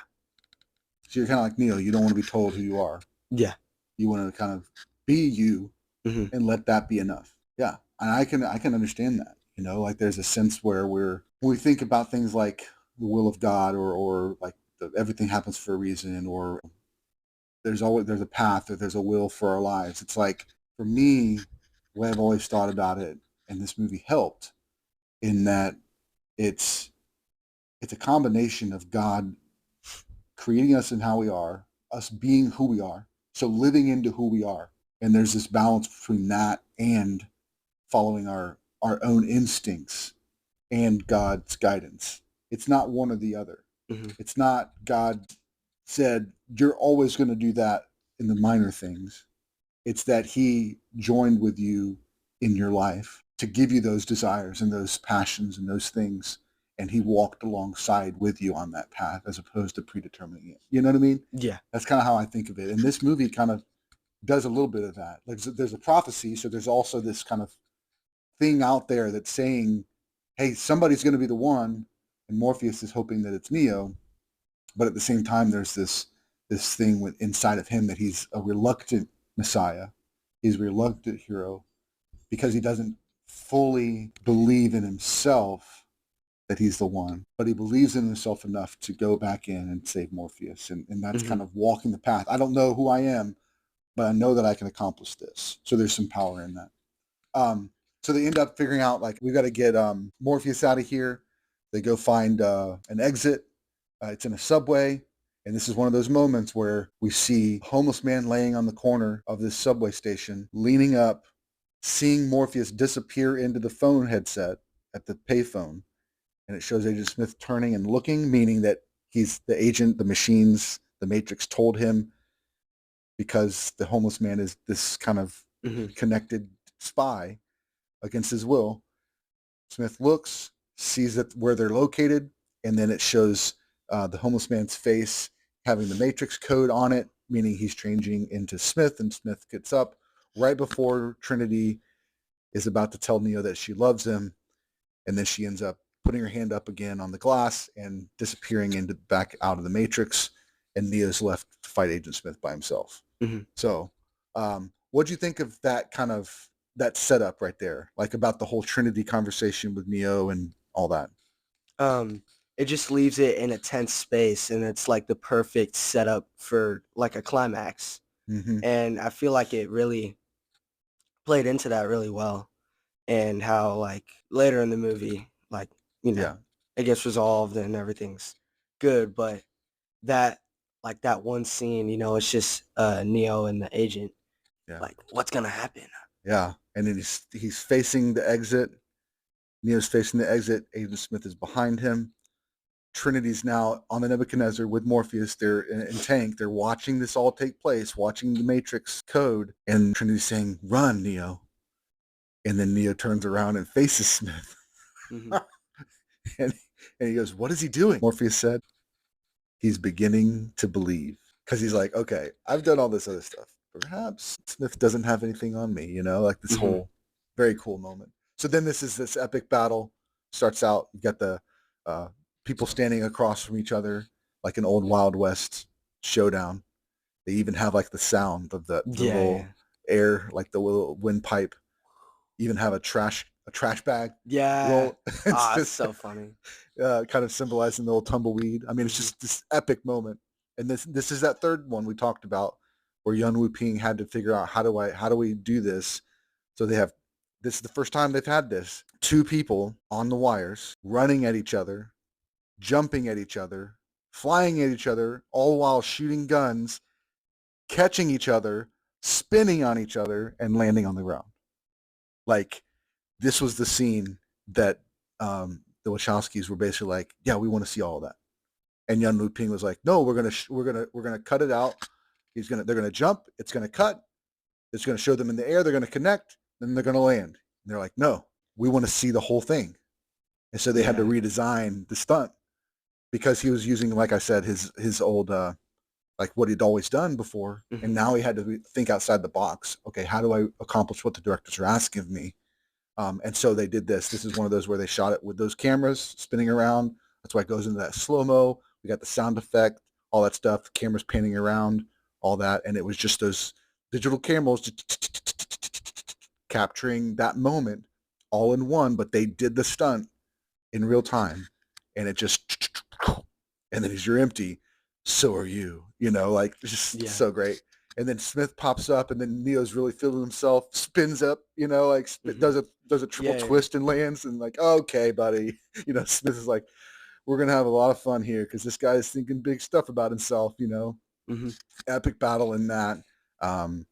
Speaker 1: So you're kind of like Neo. You don't want to be told who you are.
Speaker 2: Yeah.
Speaker 1: You want to kind of be you
Speaker 2: Mhm.
Speaker 1: and let that be enough. Yeah, and I can understand that. Like there's a sense where when we think about things like the will of God or like everything happens for a reason, or there's a path or there's a will for our lives. It's like for me, the way I've always thought about it, and this movie helped in that it's it's a combination of God creating us in how we are, us being who we are, so living into who we are, and there's this balance between that and following our own instincts and God's guidance. It's not one or the other.
Speaker 2: Mhm.
Speaker 1: It's not God said you're always going to do that in the minor things. It's that he joined with you in your life to give you those desires and those passions and those things. And he walked alongside with you on that path as opposed to predetermining it. You know what I mean?
Speaker 2: Yeah.
Speaker 1: That's kind of how I think of it. And this movie kind of does a little bit of that. Like there's a prophecy, so there's also this kind of thing out there that's saying, hey, somebody's going to be the one. And Morpheus is hoping that it's Neo. But at the same time, there's this thing inside of him that he's a reluctant Messiah. He's a reluctant hero because he doesn't fully believe in himself that he's the one, but he believes in himself enough to go back in and save Morpheus. And that's kind
Speaker 2: Mhm.
Speaker 1: of walking the path. I don't know who I am, but I know that I can accomplish this. So there's some power in that. Um, so they end up figuring out like we got to get Morpheus out of here. They go find an exit. It's in a subway, and this is one of those moments where we see a homeless man laying on the corner of this subway station, leaning up, seeing Morpheus disappear into the phone headset at the payphone, and it shows Agent Smith turning and looking, meaning that he's the agent, the machines, the Matrix told him because the homeless man is this kind of
Speaker 2: Mhm.
Speaker 1: connected spy against his will. Smith looks, sees that where they're located, and then it shows the homeless man's face having the matrix code on it, meaning he's changing into Smith, and Smith gets up right before Trinity is about to tell Neo that she loves him, and then she ends up putting her hand up again on the glass and disappearing into back out of the matrix, and Neo's left to fight Agent Smith by himself.
Speaker 2: Mhm.
Speaker 1: So, what do you think of that kind of that setup right there, like about the whole Trinity conversation with Neo and all that?
Speaker 2: Um, it just leaves it in a tense space, and it's like the perfect setup for like a climax.
Speaker 1: Mm-hmm.
Speaker 2: And I feel like it really played into that really well, and how like later in the movie, like you know,
Speaker 1: Yeah,
Speaker 2: it gets resolved and everything's good. But that like that one scene, it's just Neo and the agent.
Speaker 1: yeah,
Speaker 2: Like, what's gonna happen?
Speaker 1: yeah. And then he's facing the exit. Neo's facing the exit. Agent Smith is behind him. Trinity's now on the Nebuchadnezzar with Morpheus. They're in tank. They're watching this all take place, watching the Matrix code, and Trinity's saying, "Run, Neo." And then Neo turns around and faces Smith,
Speaker 2: Hmm.
Speaker 1: and and he goes, "What is he doing?" Morpheus said, "He's beginning to believe," because he's like, "Okay, I've done all this other stuff. perhaps Smith doesn't have anything on me, like this
Speaker 3: Mhm.
Speaker 1: whole very cool moment. So then this epic battle starts out. You got the people standing across from each other like an old Wild West showdown. They even have like the sound of the
Speaker 3: Yeah,
Speaker 1: little
Speaker 3: yeah.
Speaker 1: air, like the little windpipe. Even have a trash bag
Speaker 3: Yeah.
Speaker 1: roll. It's
Speaker 3: Ah, it's
Speaker 1: just
Speaker 3: so funny.
Speaker 1: kind of symbolizing the old tumbleweed. I mean, it's
Speaker 3: Mhm.
Speaker 1: just this epic moment. And this is that third one we talked about where Yun Wu Ping had to figure out how do we do this. So this is the first time they've had this. Two people on the wires running at each other, jumping at each other, flying at each other, all while shooting guns, catching each other, spinning on each other, and landing on the ground. Like this was the scene that the Wachowskis were basically like, yeah, we want to see all of that. And Yun Lu Ping was like, no, we're gonna cut it out. They're gonna jump. It's gonna cut. It's gonna show them in the air. They're gonna connect. Then they're gonna land. And they're like, no, we want to see the whole thing. And so they had to
Speaker 3: Yeah.
Speaker 1: redesign the stunt because he was using, like I said, his old like what he'd always done before, and
Speaker 3: Mhm.
Speaker 1: now he had to think outside the box. Okay, how do I accomplish what the directors are asking of me? And so they did this. This is one of those where they shot it with those cameras spinning around. That's why it goes into that slow-mo. We got the sound effect, all that stuff, the cameras panning around, all that. And it was just those digital cameras capturing that moment all in one, but they did the stunt in real time. And it just, and then as you're empty, so are you, like just
Speaker 3: Yeah.
Speaker 1: so great. And then Smith pops up, and then Neo's really feeling himself, spins up, like
Speaker 3: Mhm.
Speaker 1: does a triple
Speaker 3: Yeah, yeah.
Speaker 1: twist and lands, and like, okay, buddy, Smith is like, we're gonna have a lot of fun here because this guy is thinking big stuff about himself,
Speaker 3: Mhm.
Speaker 1: epic battle in that, um,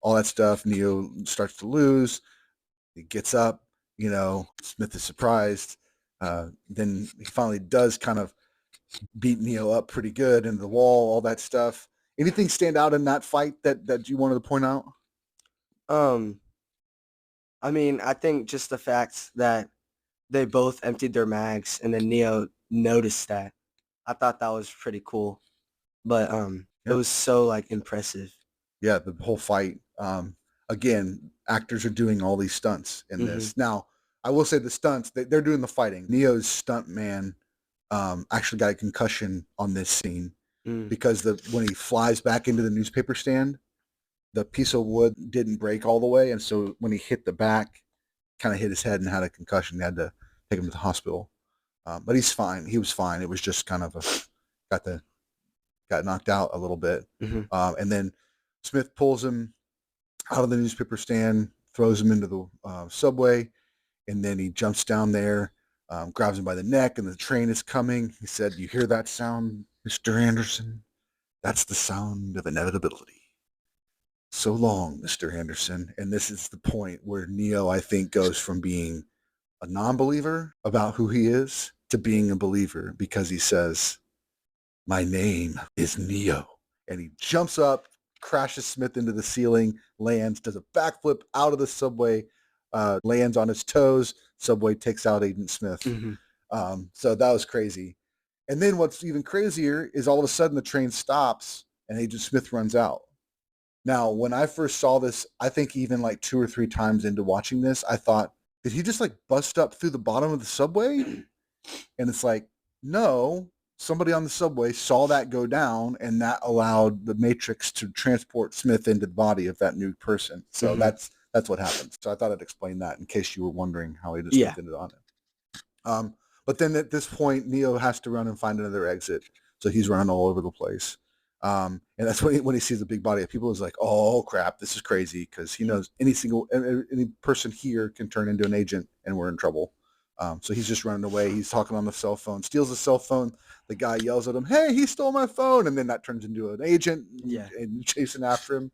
Speaker 1: all that stuff. Neo starts to lose, he gets up, Smith is surprised, then he finally does kind of beat Neo up pretty good into the wall, all that stuff. Anything stand out in that fight that you wanted to point out?
Speaker 3: Um, I mean, I think just the fact that they both emptied their mags and then Neo noticed that. I thought that was pretty cool. But it
Speaker 1: Yeah,
Speaker 3: was so like impressive.
Speaker 1: yeah, the whole fight. Again, actors are doing all these stunts in
Speaker 3: Mhm.
Speaker 1: this. Now, I will say the stunts, they're doing the fighting. Neo's stunt man actually got a concussion on this scene
Speaker 3: Mm.
Speaker 1: because when he flies back into the newspaper stand, the piece of wood didn't break all the way, and so when he hit the back, kind of hit his head and had a concussion. They had to take him to the hospital, but he's fine. He was fine. It was just kind of got the got knocked out a little bit,
Speaker 3: Mhm.
Speaker 1: and then Smith pulls him out of the newspaper stand, throws him into the subway, and then he jumps down there, grabs him by the neck, and the train is coming. He said, "You hear that sound, Mr. Anderson? That's the sound of inevitability. So long, Mr. Anderson." And this is the point where Neo, I think, goes from being a non-believer about who he is to being a believer because he says, "My name is Neo." And he jumps up, crashes Smith into the ceiling, lands, does a backflip out of the subway, lands on his toes. Subway takes out Agent Smith.
Speaker 3: Mhm.
Speaker 1: So that was crazy. And then what's even crazier is all of a sudden the train stops and Agent Smith runs out. Now, when I first saw this, I think even like 2 or 3 times into watching this, I thought, did he just like bust up through the bottom of the subway? And it's like, no, somebody on the subway saw that go down, and that allowed the Matrix to transport Smith into the body of that new person. So
Speaker 3: Mhm.
Speaker 1: that's what happened. So I thought I'd explain that in case you were wondering how he just
Speaker 3: Yeah.
Speaker 1: moved into on it. But then at this point, Neo has to run and find another exit. So he's running all over the place. And that's when he sees the big body of people, is like, oh crap, this is crazy, because he knows any person here can turn into an agent, and we're in trouble. So he's just running away. He's talking on the cell phone, steals the cell phone. The guy yells at him, "Hey, he stole my phone!" And then that turns into an agent
Speaker 3: Yeah.
Speaker 1: and chasing after him.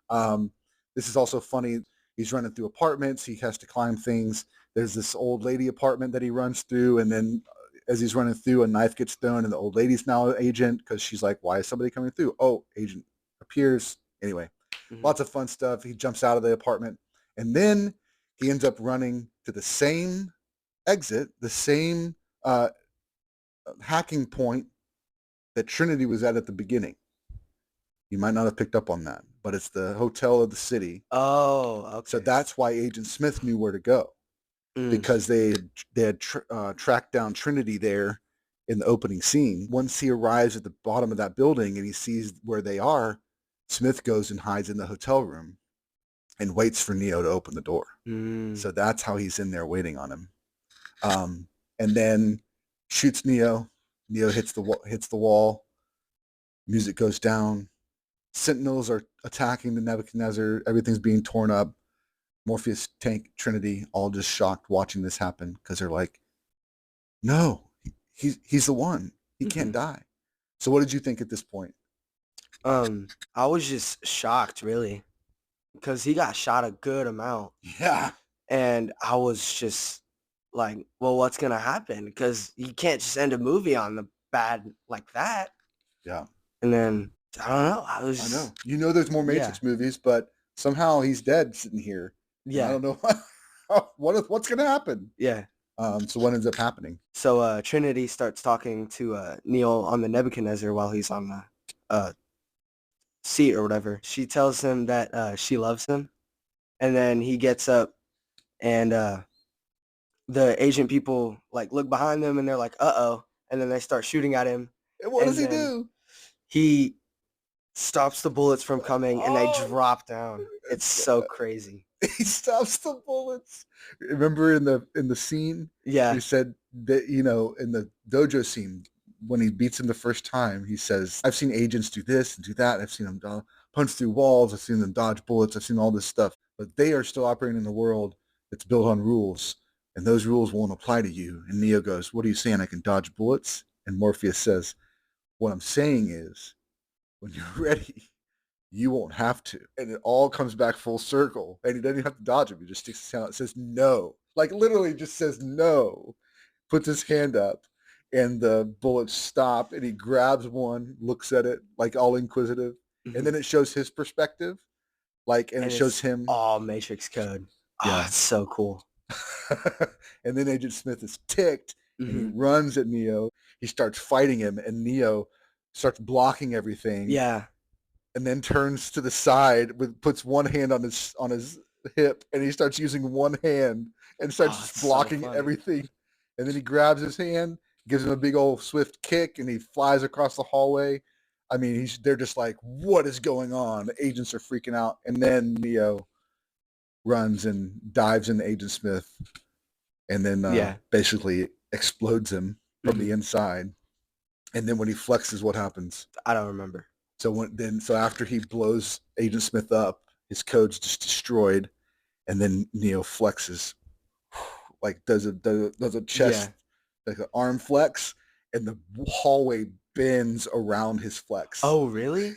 Speaker 1: Um, this is also funny. He's running through apartments. He has to climb things. There's this old lady apartment that he runs through, and then as he's running through, a knife gets thrown, and the old lady's now an agent because she's like, "Why is somebody coming through?" Oh, agent appears. Anyway,
Speaker 3: Mhm.
Speaker 1: lots of fun stuff. He jumps out of the apartment, and then he ends up running to the same exit, the same uh, hacking point that Trinity was at the beginning. You might not have picked up on that, but it's the hotel of the city.
Speaker 3: Oh, okay.
Speaker 1: So that's why Agent Smith knew where to go, because they had tracked down Trinity there in the opening scene. Once he arrives at the bottom of that building and he sees where they are, Smith goes and hides in the hotel room and waits for Neo to open the door. So that's how he's in there waiting on him. And then shoots Neo. Neo hits the wall. Music goes down. Sentinels are attacking the Nebuchadnezzar. Everything's being torn up. Morpheus, Tank, Trinity, all just shocked watching this happen because they're like, no, he's the one. He can't die. So what did you think at this point?
Speaker 3: I was just shocked, really, because he got shot a good amount.
Speaker 1: Yeah.
Speaker 3: And I was just like, well, what's going to happen? Because you can't just end a movie on the bad like that.
Speaker 1: Yeah.
Speaker 3: And then, I don't know. I
Speaker 1: know. You know there's more Matrix movies, but somehow he's dead sitting here.
Speaker 3: Yeah.
Speaker 1: I don't know what's going to happen.
Speaker 3: Yeah.
Speaker 1: So what ends up happening?
Speaker 3: So Trinity starts talking to Neo on the Nebuchadnezzar while he's on the seat or whatever. She tells him that she loves him. And then he gets up and the agent people like look behind them and they're like, uh-oh. And then they start shooting at him.
Speaker 1: And what does he do?
Speaker 3: He stops the bullets from coming and they drop down. It's so crazy.
Speaker 1: He stops the bullets. Remember in the scene?
Speaker 3: Yeah.
Speaker 1: He said that, in the dojo scene, when he beats him the first time, he says, I've seen agents do this and do that. I've seen them punch through walls. I've seen them dodge bullets. I've seen all this stuff. But they are still operating in a world that's built on rules. And those rules won't apply to you. And Neo goes, what are you saying? I can dodge bullets? And Morpheus says, what I'm saying is, when you're ready, you won't have to. And it all comes back full circle. And he doesn't even have to dodge him. He just sticks his hand out and says, no. Like literally just says no. Puts his hand up and the bullets stop and he grabs one, looks at it like all inquisitive. And then it shows his perspective. And it shows him.
Speaker 3: All Matrix code. Yeah. Oh, it's so cool.
Speaker 1: And then Agent Smith is ticked and he runs at Neo. He starts fighting him and Neo starts blocking everything.
Speaker 3: Yeah.
Speaker 1: And then turns to the side puts one hand on his hip and he starts using one hand and starts blocking everything. And then he grabs his hand, gives him a big old swift kick, and he flies across the hallway. I mean, they're just like, what is going on? The agents are freaking out. And then Neo runs and dives into Agent Smith and then basically explodes him from the inside. And then when he flexes, what happens?
Speaker 3: I don't remember.
Speaker 1: So after he blows Agent Smith up, his code's just destroyed, and then Neo flexes, like does a chest, like an arm flex, and the hallway bends around his flex.
Speaker 3: Oh, really?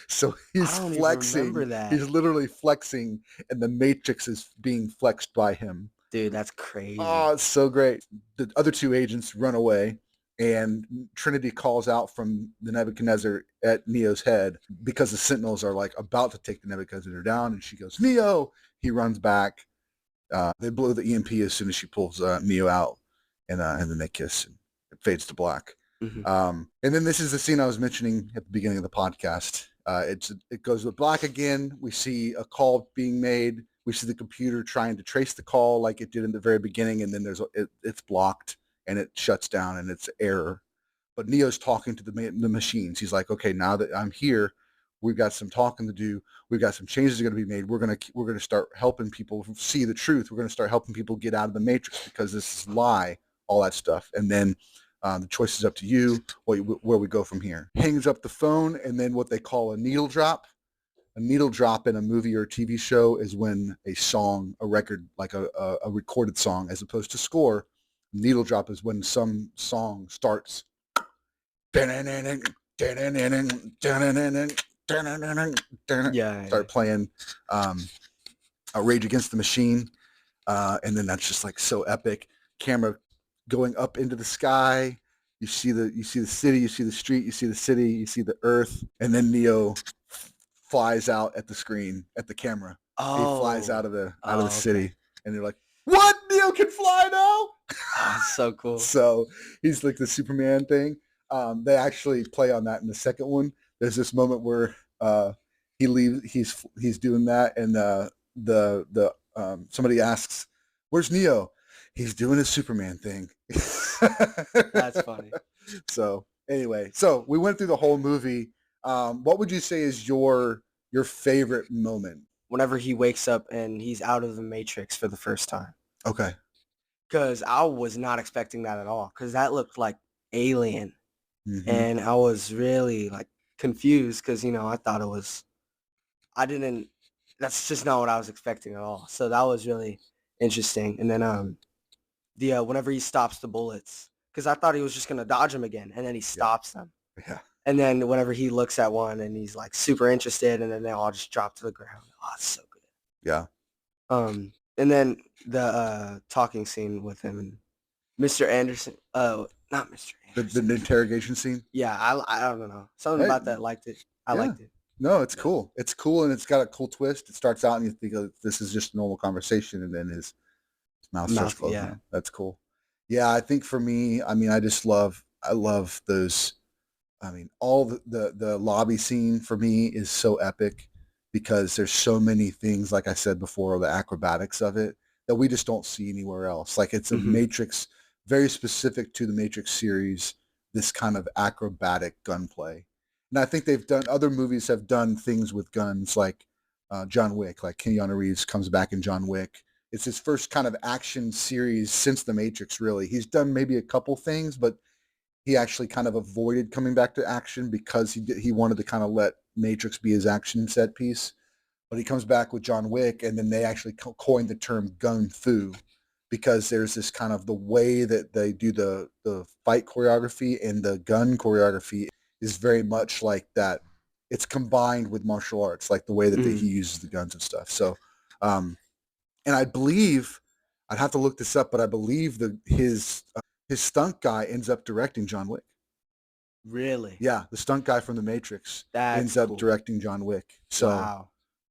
Speaker 1: So he's flexing. Even remember that. He's literally flexing, and the Matrix is being flexed by him.
Speaker 3: Dude, that's crazy.
Speaker 1: Oh, it's so great. The other two agents run away. And Trinity calls out from the Nebuchadnezzar at Neo's head because the Sentinels are like about to take the Nebuchadnezzar down. And she goes, Neo! He runs back. They blow the EMP as soon as she pulls Neo out. And then they kiss and it fades to black. And then this is the scene I was mentioning at the beginning of the podcast. It goes to black again. We see a call being made. We see the computer trying to trace the call like it did in the very beginning. And then it's blocked. And it shuts down and it's error. But Neo's talking to the machines. He's like, okay, now that I'm here, we've got some talking to do. We've got some changes that are going to be made. We're going to start helping people see the truth. We're going to start helping people get out of the Matrix because this is lie, all that stuff. And then the choice is up to you where we go from here. Hangs up the phone, and then what they call a needle drop. A needle drop in a movie or a TV show is when a record, like a recorded song as opposed to score, needle drop is when some song starts. Start playing Rage Against the Machine. And then that's just like so epic. Camera going up into the sky. You see the city, you see the street, you see the city, you see the earth, and then Neo flies out at the screen, at the camera. He flies out of the city, and they're like, "What? Neo can fly now?"
Speaker 3: So cool.
Speaker 1: So he's like the Superman thing. They actually play on that in the second one. There's this moment where he leaves. He's doing that, and the somebody asks, "Where's Neo?" He's doing his Superman thing.
Speaker 3: That's funny.
Speaker 1: So anyway, so we went through the whole movie. What would you say is your favorite moment?
Speaker 3: Whenever he wakes up and he's out of the Matrix for the first time.
Speaker 1: Okay.
Speaker 3: Because I was not expecting that at all. Because that looked like Alien.
Speaker 1: Mm-hmm.
Speaker 3: And I was really like confused because, I thought I didn't, that's just not what I was expecting at all. So that was really interesting. And then whenever he stops the bullets, because I thought he was just going to dodge them again. And then he stops them.
Speaker 1: Yeah.
Speaker 3: And then whenever he looks at one and he's like super interested and then they all just drop to the ground. Oh, it's so good.
Speaker 1: Yeah.
Speaker 3: And then the talking scene with him and Mr. Anderson. Not Mr. Anderson.
Speaker 1: The interrogation scene.
Speaker 3: Yeah, I don't know. Something about that liked it. I liked it.
Speaker 1: No, it's cool. It's cool, and it's got a cool twist. It starts out, and you think this is just a normal conversation, and then his mouth starts closing.
Speaker 3: Yeah.
Speaker 1: That's cool. Yeah, I think for me, I mean, I love those. I mean, all the lobby scene for me is so epic because there's so many things, like I said before, the acrobatics of it that we just don't see anywhere else. Like it's a Matrix, very specific to the Matrix series, this kind of acrobatic gunplay. And I think other movies have done things with guns like John Wick, like Keanu Reeves comes back in John Wick. It's his first kind of action series since the Matrix, really. He's done maybe a couple things, but he actually kind of avoided coming back to action because he wanted to kind of let Matrix be his action set piece. But he comes back with John Wick, and then they actually coined the term gun fu because there's this kind of the way that they do the fight choreography and the gun choreography is very much like that. It's combined with martial arts, like the way that he uses the guns and stuff. So, and I believe I'd have to look this up, but I believe his stunt guy ends up directing John Wick.
Speaker 3: Really?
Speaker 1: Yeah, the stunt guy from The Matrix ends up directing John Wick. So
Speaker 3: wow.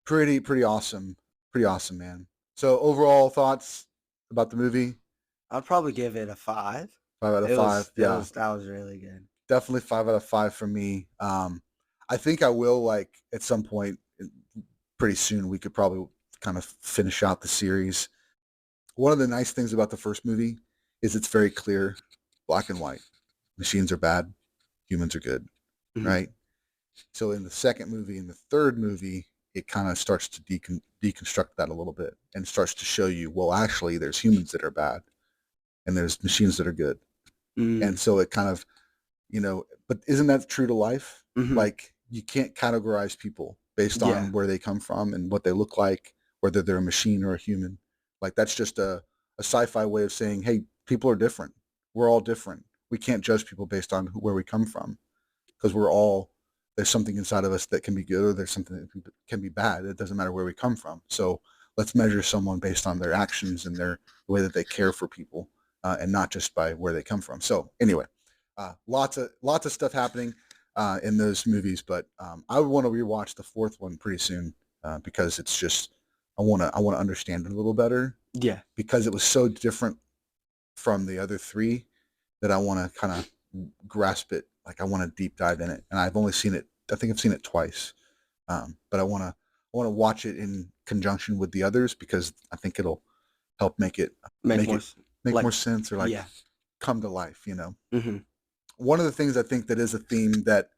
Speaker 1: Pretty awesome. Pretty awesome, man. So overall thoughts about the movie?
Speaker 3: I'd probably give it a 5.
Speaker 1: 5 out of 5. Yeah.
Speaker 3: That was really good.
Speaker 1: Definitely 5 out of 5 for me. I think I will, like, at some point pretty soon, we could probably kind of finish out the series. One of the nice things about the first movie is it's very clear, black and white. Machines are bad, humans are good, right? So in the second movie and the third movie, it kind of starts to deconstruct that a little bit and starts to show you, well, actually, there's humans that are bad and there's machines that are good. And so it kind of, but isn't that true to life? Like, you can't categorize people based on where they come from and what they look like, whether they're a machine or a human. Like, that's just a sci-fi way of saying, hey, people are different. We're all different. We can't judge people based on where we come from because there's something inside of us that can be good or there's something that can be bad. It doesn't matter where we come from. So let's measure someone based on their actions and the way that they care for people and not just by where they come from. So anyway, lots of stuff happening in those movies, but I would want to rewatch the fourth one pretty soon because it's just I want to understand it a little better.
Speaker 3: Yeah,
Speaker 1: because it was so different from the other three that I want to kind of grasp it. Like I want to deep dive in it, and I've only seen it. I think I've seen it twice, but I want to watch it in conjunction with the others because I think it'll help make more sense or come to life. One of the things I think that is a theme that,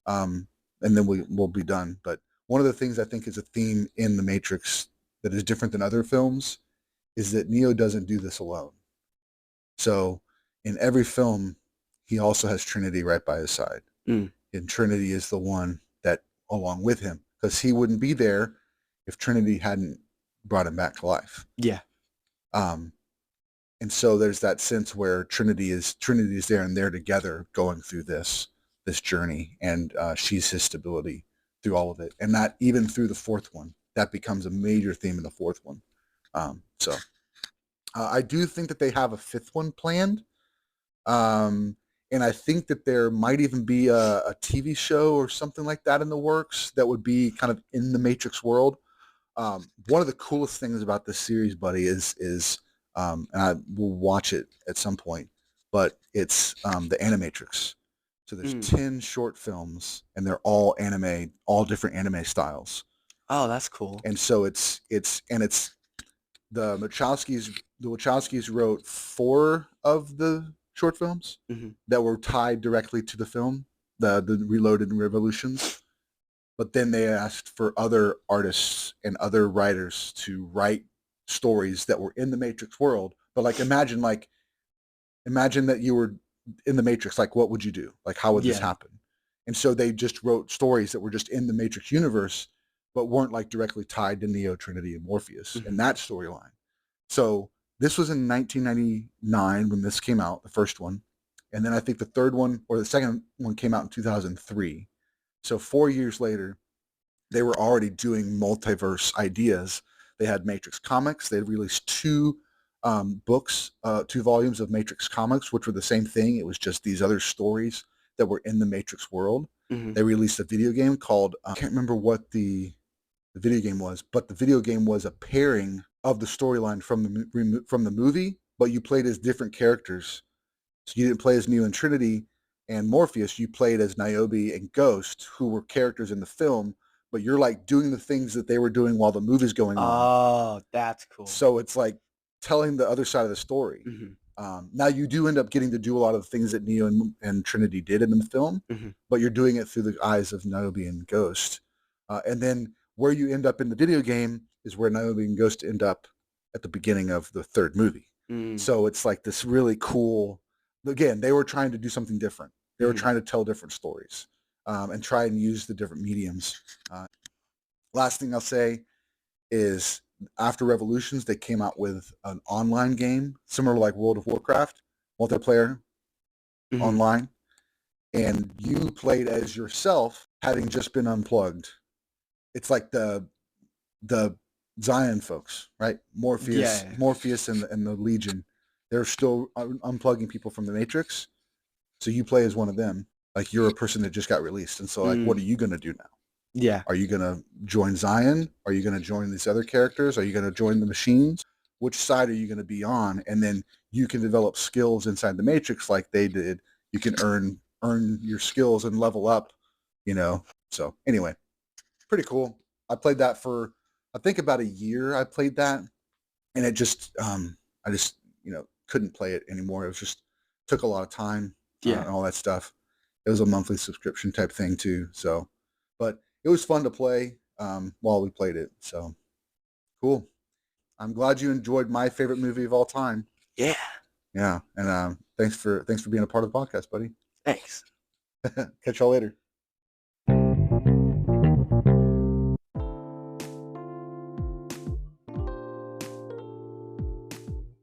Speaker 1: and then we'll be done. But one of the things I think is a theme in The Matrix that is different than other films is that Neo doesn't do this alone. So in every film, he also has Trinity right by his side. And Trinity is the one that, along with him, because he wouldn't be there if Trinity hadn't brought him back to life.
Speaker 3: Yeah.
Speaker 1: And so there's that sense where Trinity is there and they're together going through this journey, and she's his stability through all of it. And that even through the fourth one, that becomes a major theme in the fourth one. So I do think that they have a fifth one planned. And I think that there might even be a TV show or something like that in the works that would be kind of in the Matrix world. One of the coolest things about this series, buddy, is and I will watch it at some point, but it's the Animatrix. So there's 10 short films, and they're all anime, all different anime styles.
Speaker 3: Oh, that's cool.
Speaker 1: And so it's the Wachowskis wrote 4 of the short films that were tied directly to the film, the Reloaded Revolutions. But then they asked for other artists and other writers to write stories that were in the Matrix world. But like imagine that you were in the Matrix. Like, what would you do? Like, how would this happen? And so they just wrote stories that were just in the Matrix universe, but weren't like directly tied to Neo, Trinity, and Morpheus in that storyline. So this was in 1999 when this came out, the first one. And then I think the third one or the second one came out in 2003. So 4 years later, they were already doing multiverse ideas. They had Matrix comics. They released 2 books, 2 volumes of Matrix comics, which were the same thing. It was just these other stories that were in the Matrix world. They released a video game called, I can't remember what the video game was, but the video game was a pairing of the storyline from the movie, but you played as different characters. So you didn't play as Neo and Trinity and Morpheus. You played as Niobe and Ghost, who were characters in the film, but you're like doing the things that they were doing while the movie's going on.
Speaker 3: Oh, that's cool.
Speaker 1: So it's like telling the other side of the story. Now you do end up getting to do a lot of the things that Neo and Trinity did in the film, but you're doing it through the eyes of Niobe and Ghost. And then where you end up in the video game is where Niobe and Ghost end up at the beginning of the third movie. So it's like this really cool, again, they were trying to do something different. They were trying to tell different stories and try and use the different mediums. Last thing I'll say is after Revolutions, they came out with an online game similar to like World of Warcraft, multiplayer online. And you played as yourself having just been unplugged. It's like the Zion folks, right? Morpheus and the Legion. They're still unplugging people from the Matrix. So you play as one of them. Like you're a person that just got released. And so like, what are you going to do now?
Speaker 3: Yeah.
Speaker 1: Are you going to join Zion? Are you going to join these other characters? Are you going to join the machines? Which side are you going to be on? And then you can develop skills inside the Matrix like they did. You can earn your skills and level up, you know? So anyway, pretty cool. I played that for, I think about a year. I played that and it just, I just, couldn't play it anymore. It was just took a lot of time and all that stuff. It was a monthly subscription type thing too. So, but it was fun to play while we played it. So cool. I'm glad you enjoyed my favorite movie of all time.
Speaker 3: Yeah.
Speaker 1: Yeah. And thanks for being a part of the podcast, buddy.
Speaker 3: Thanks.
Speaker 1: Catch y'all later.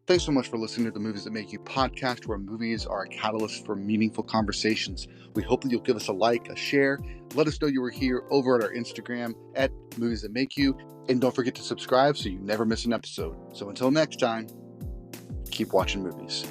Speaker 1: Thanks so much for listening to the Movies That Make You podcast, where movies are a catalyst for meaningful conversations. We hope that you'll give us a like, a share. Let us know you were here over at our Instagram at Movies That Make You. And don't forget to subscribe so you never miss an episode. So until next time, keep watching movies.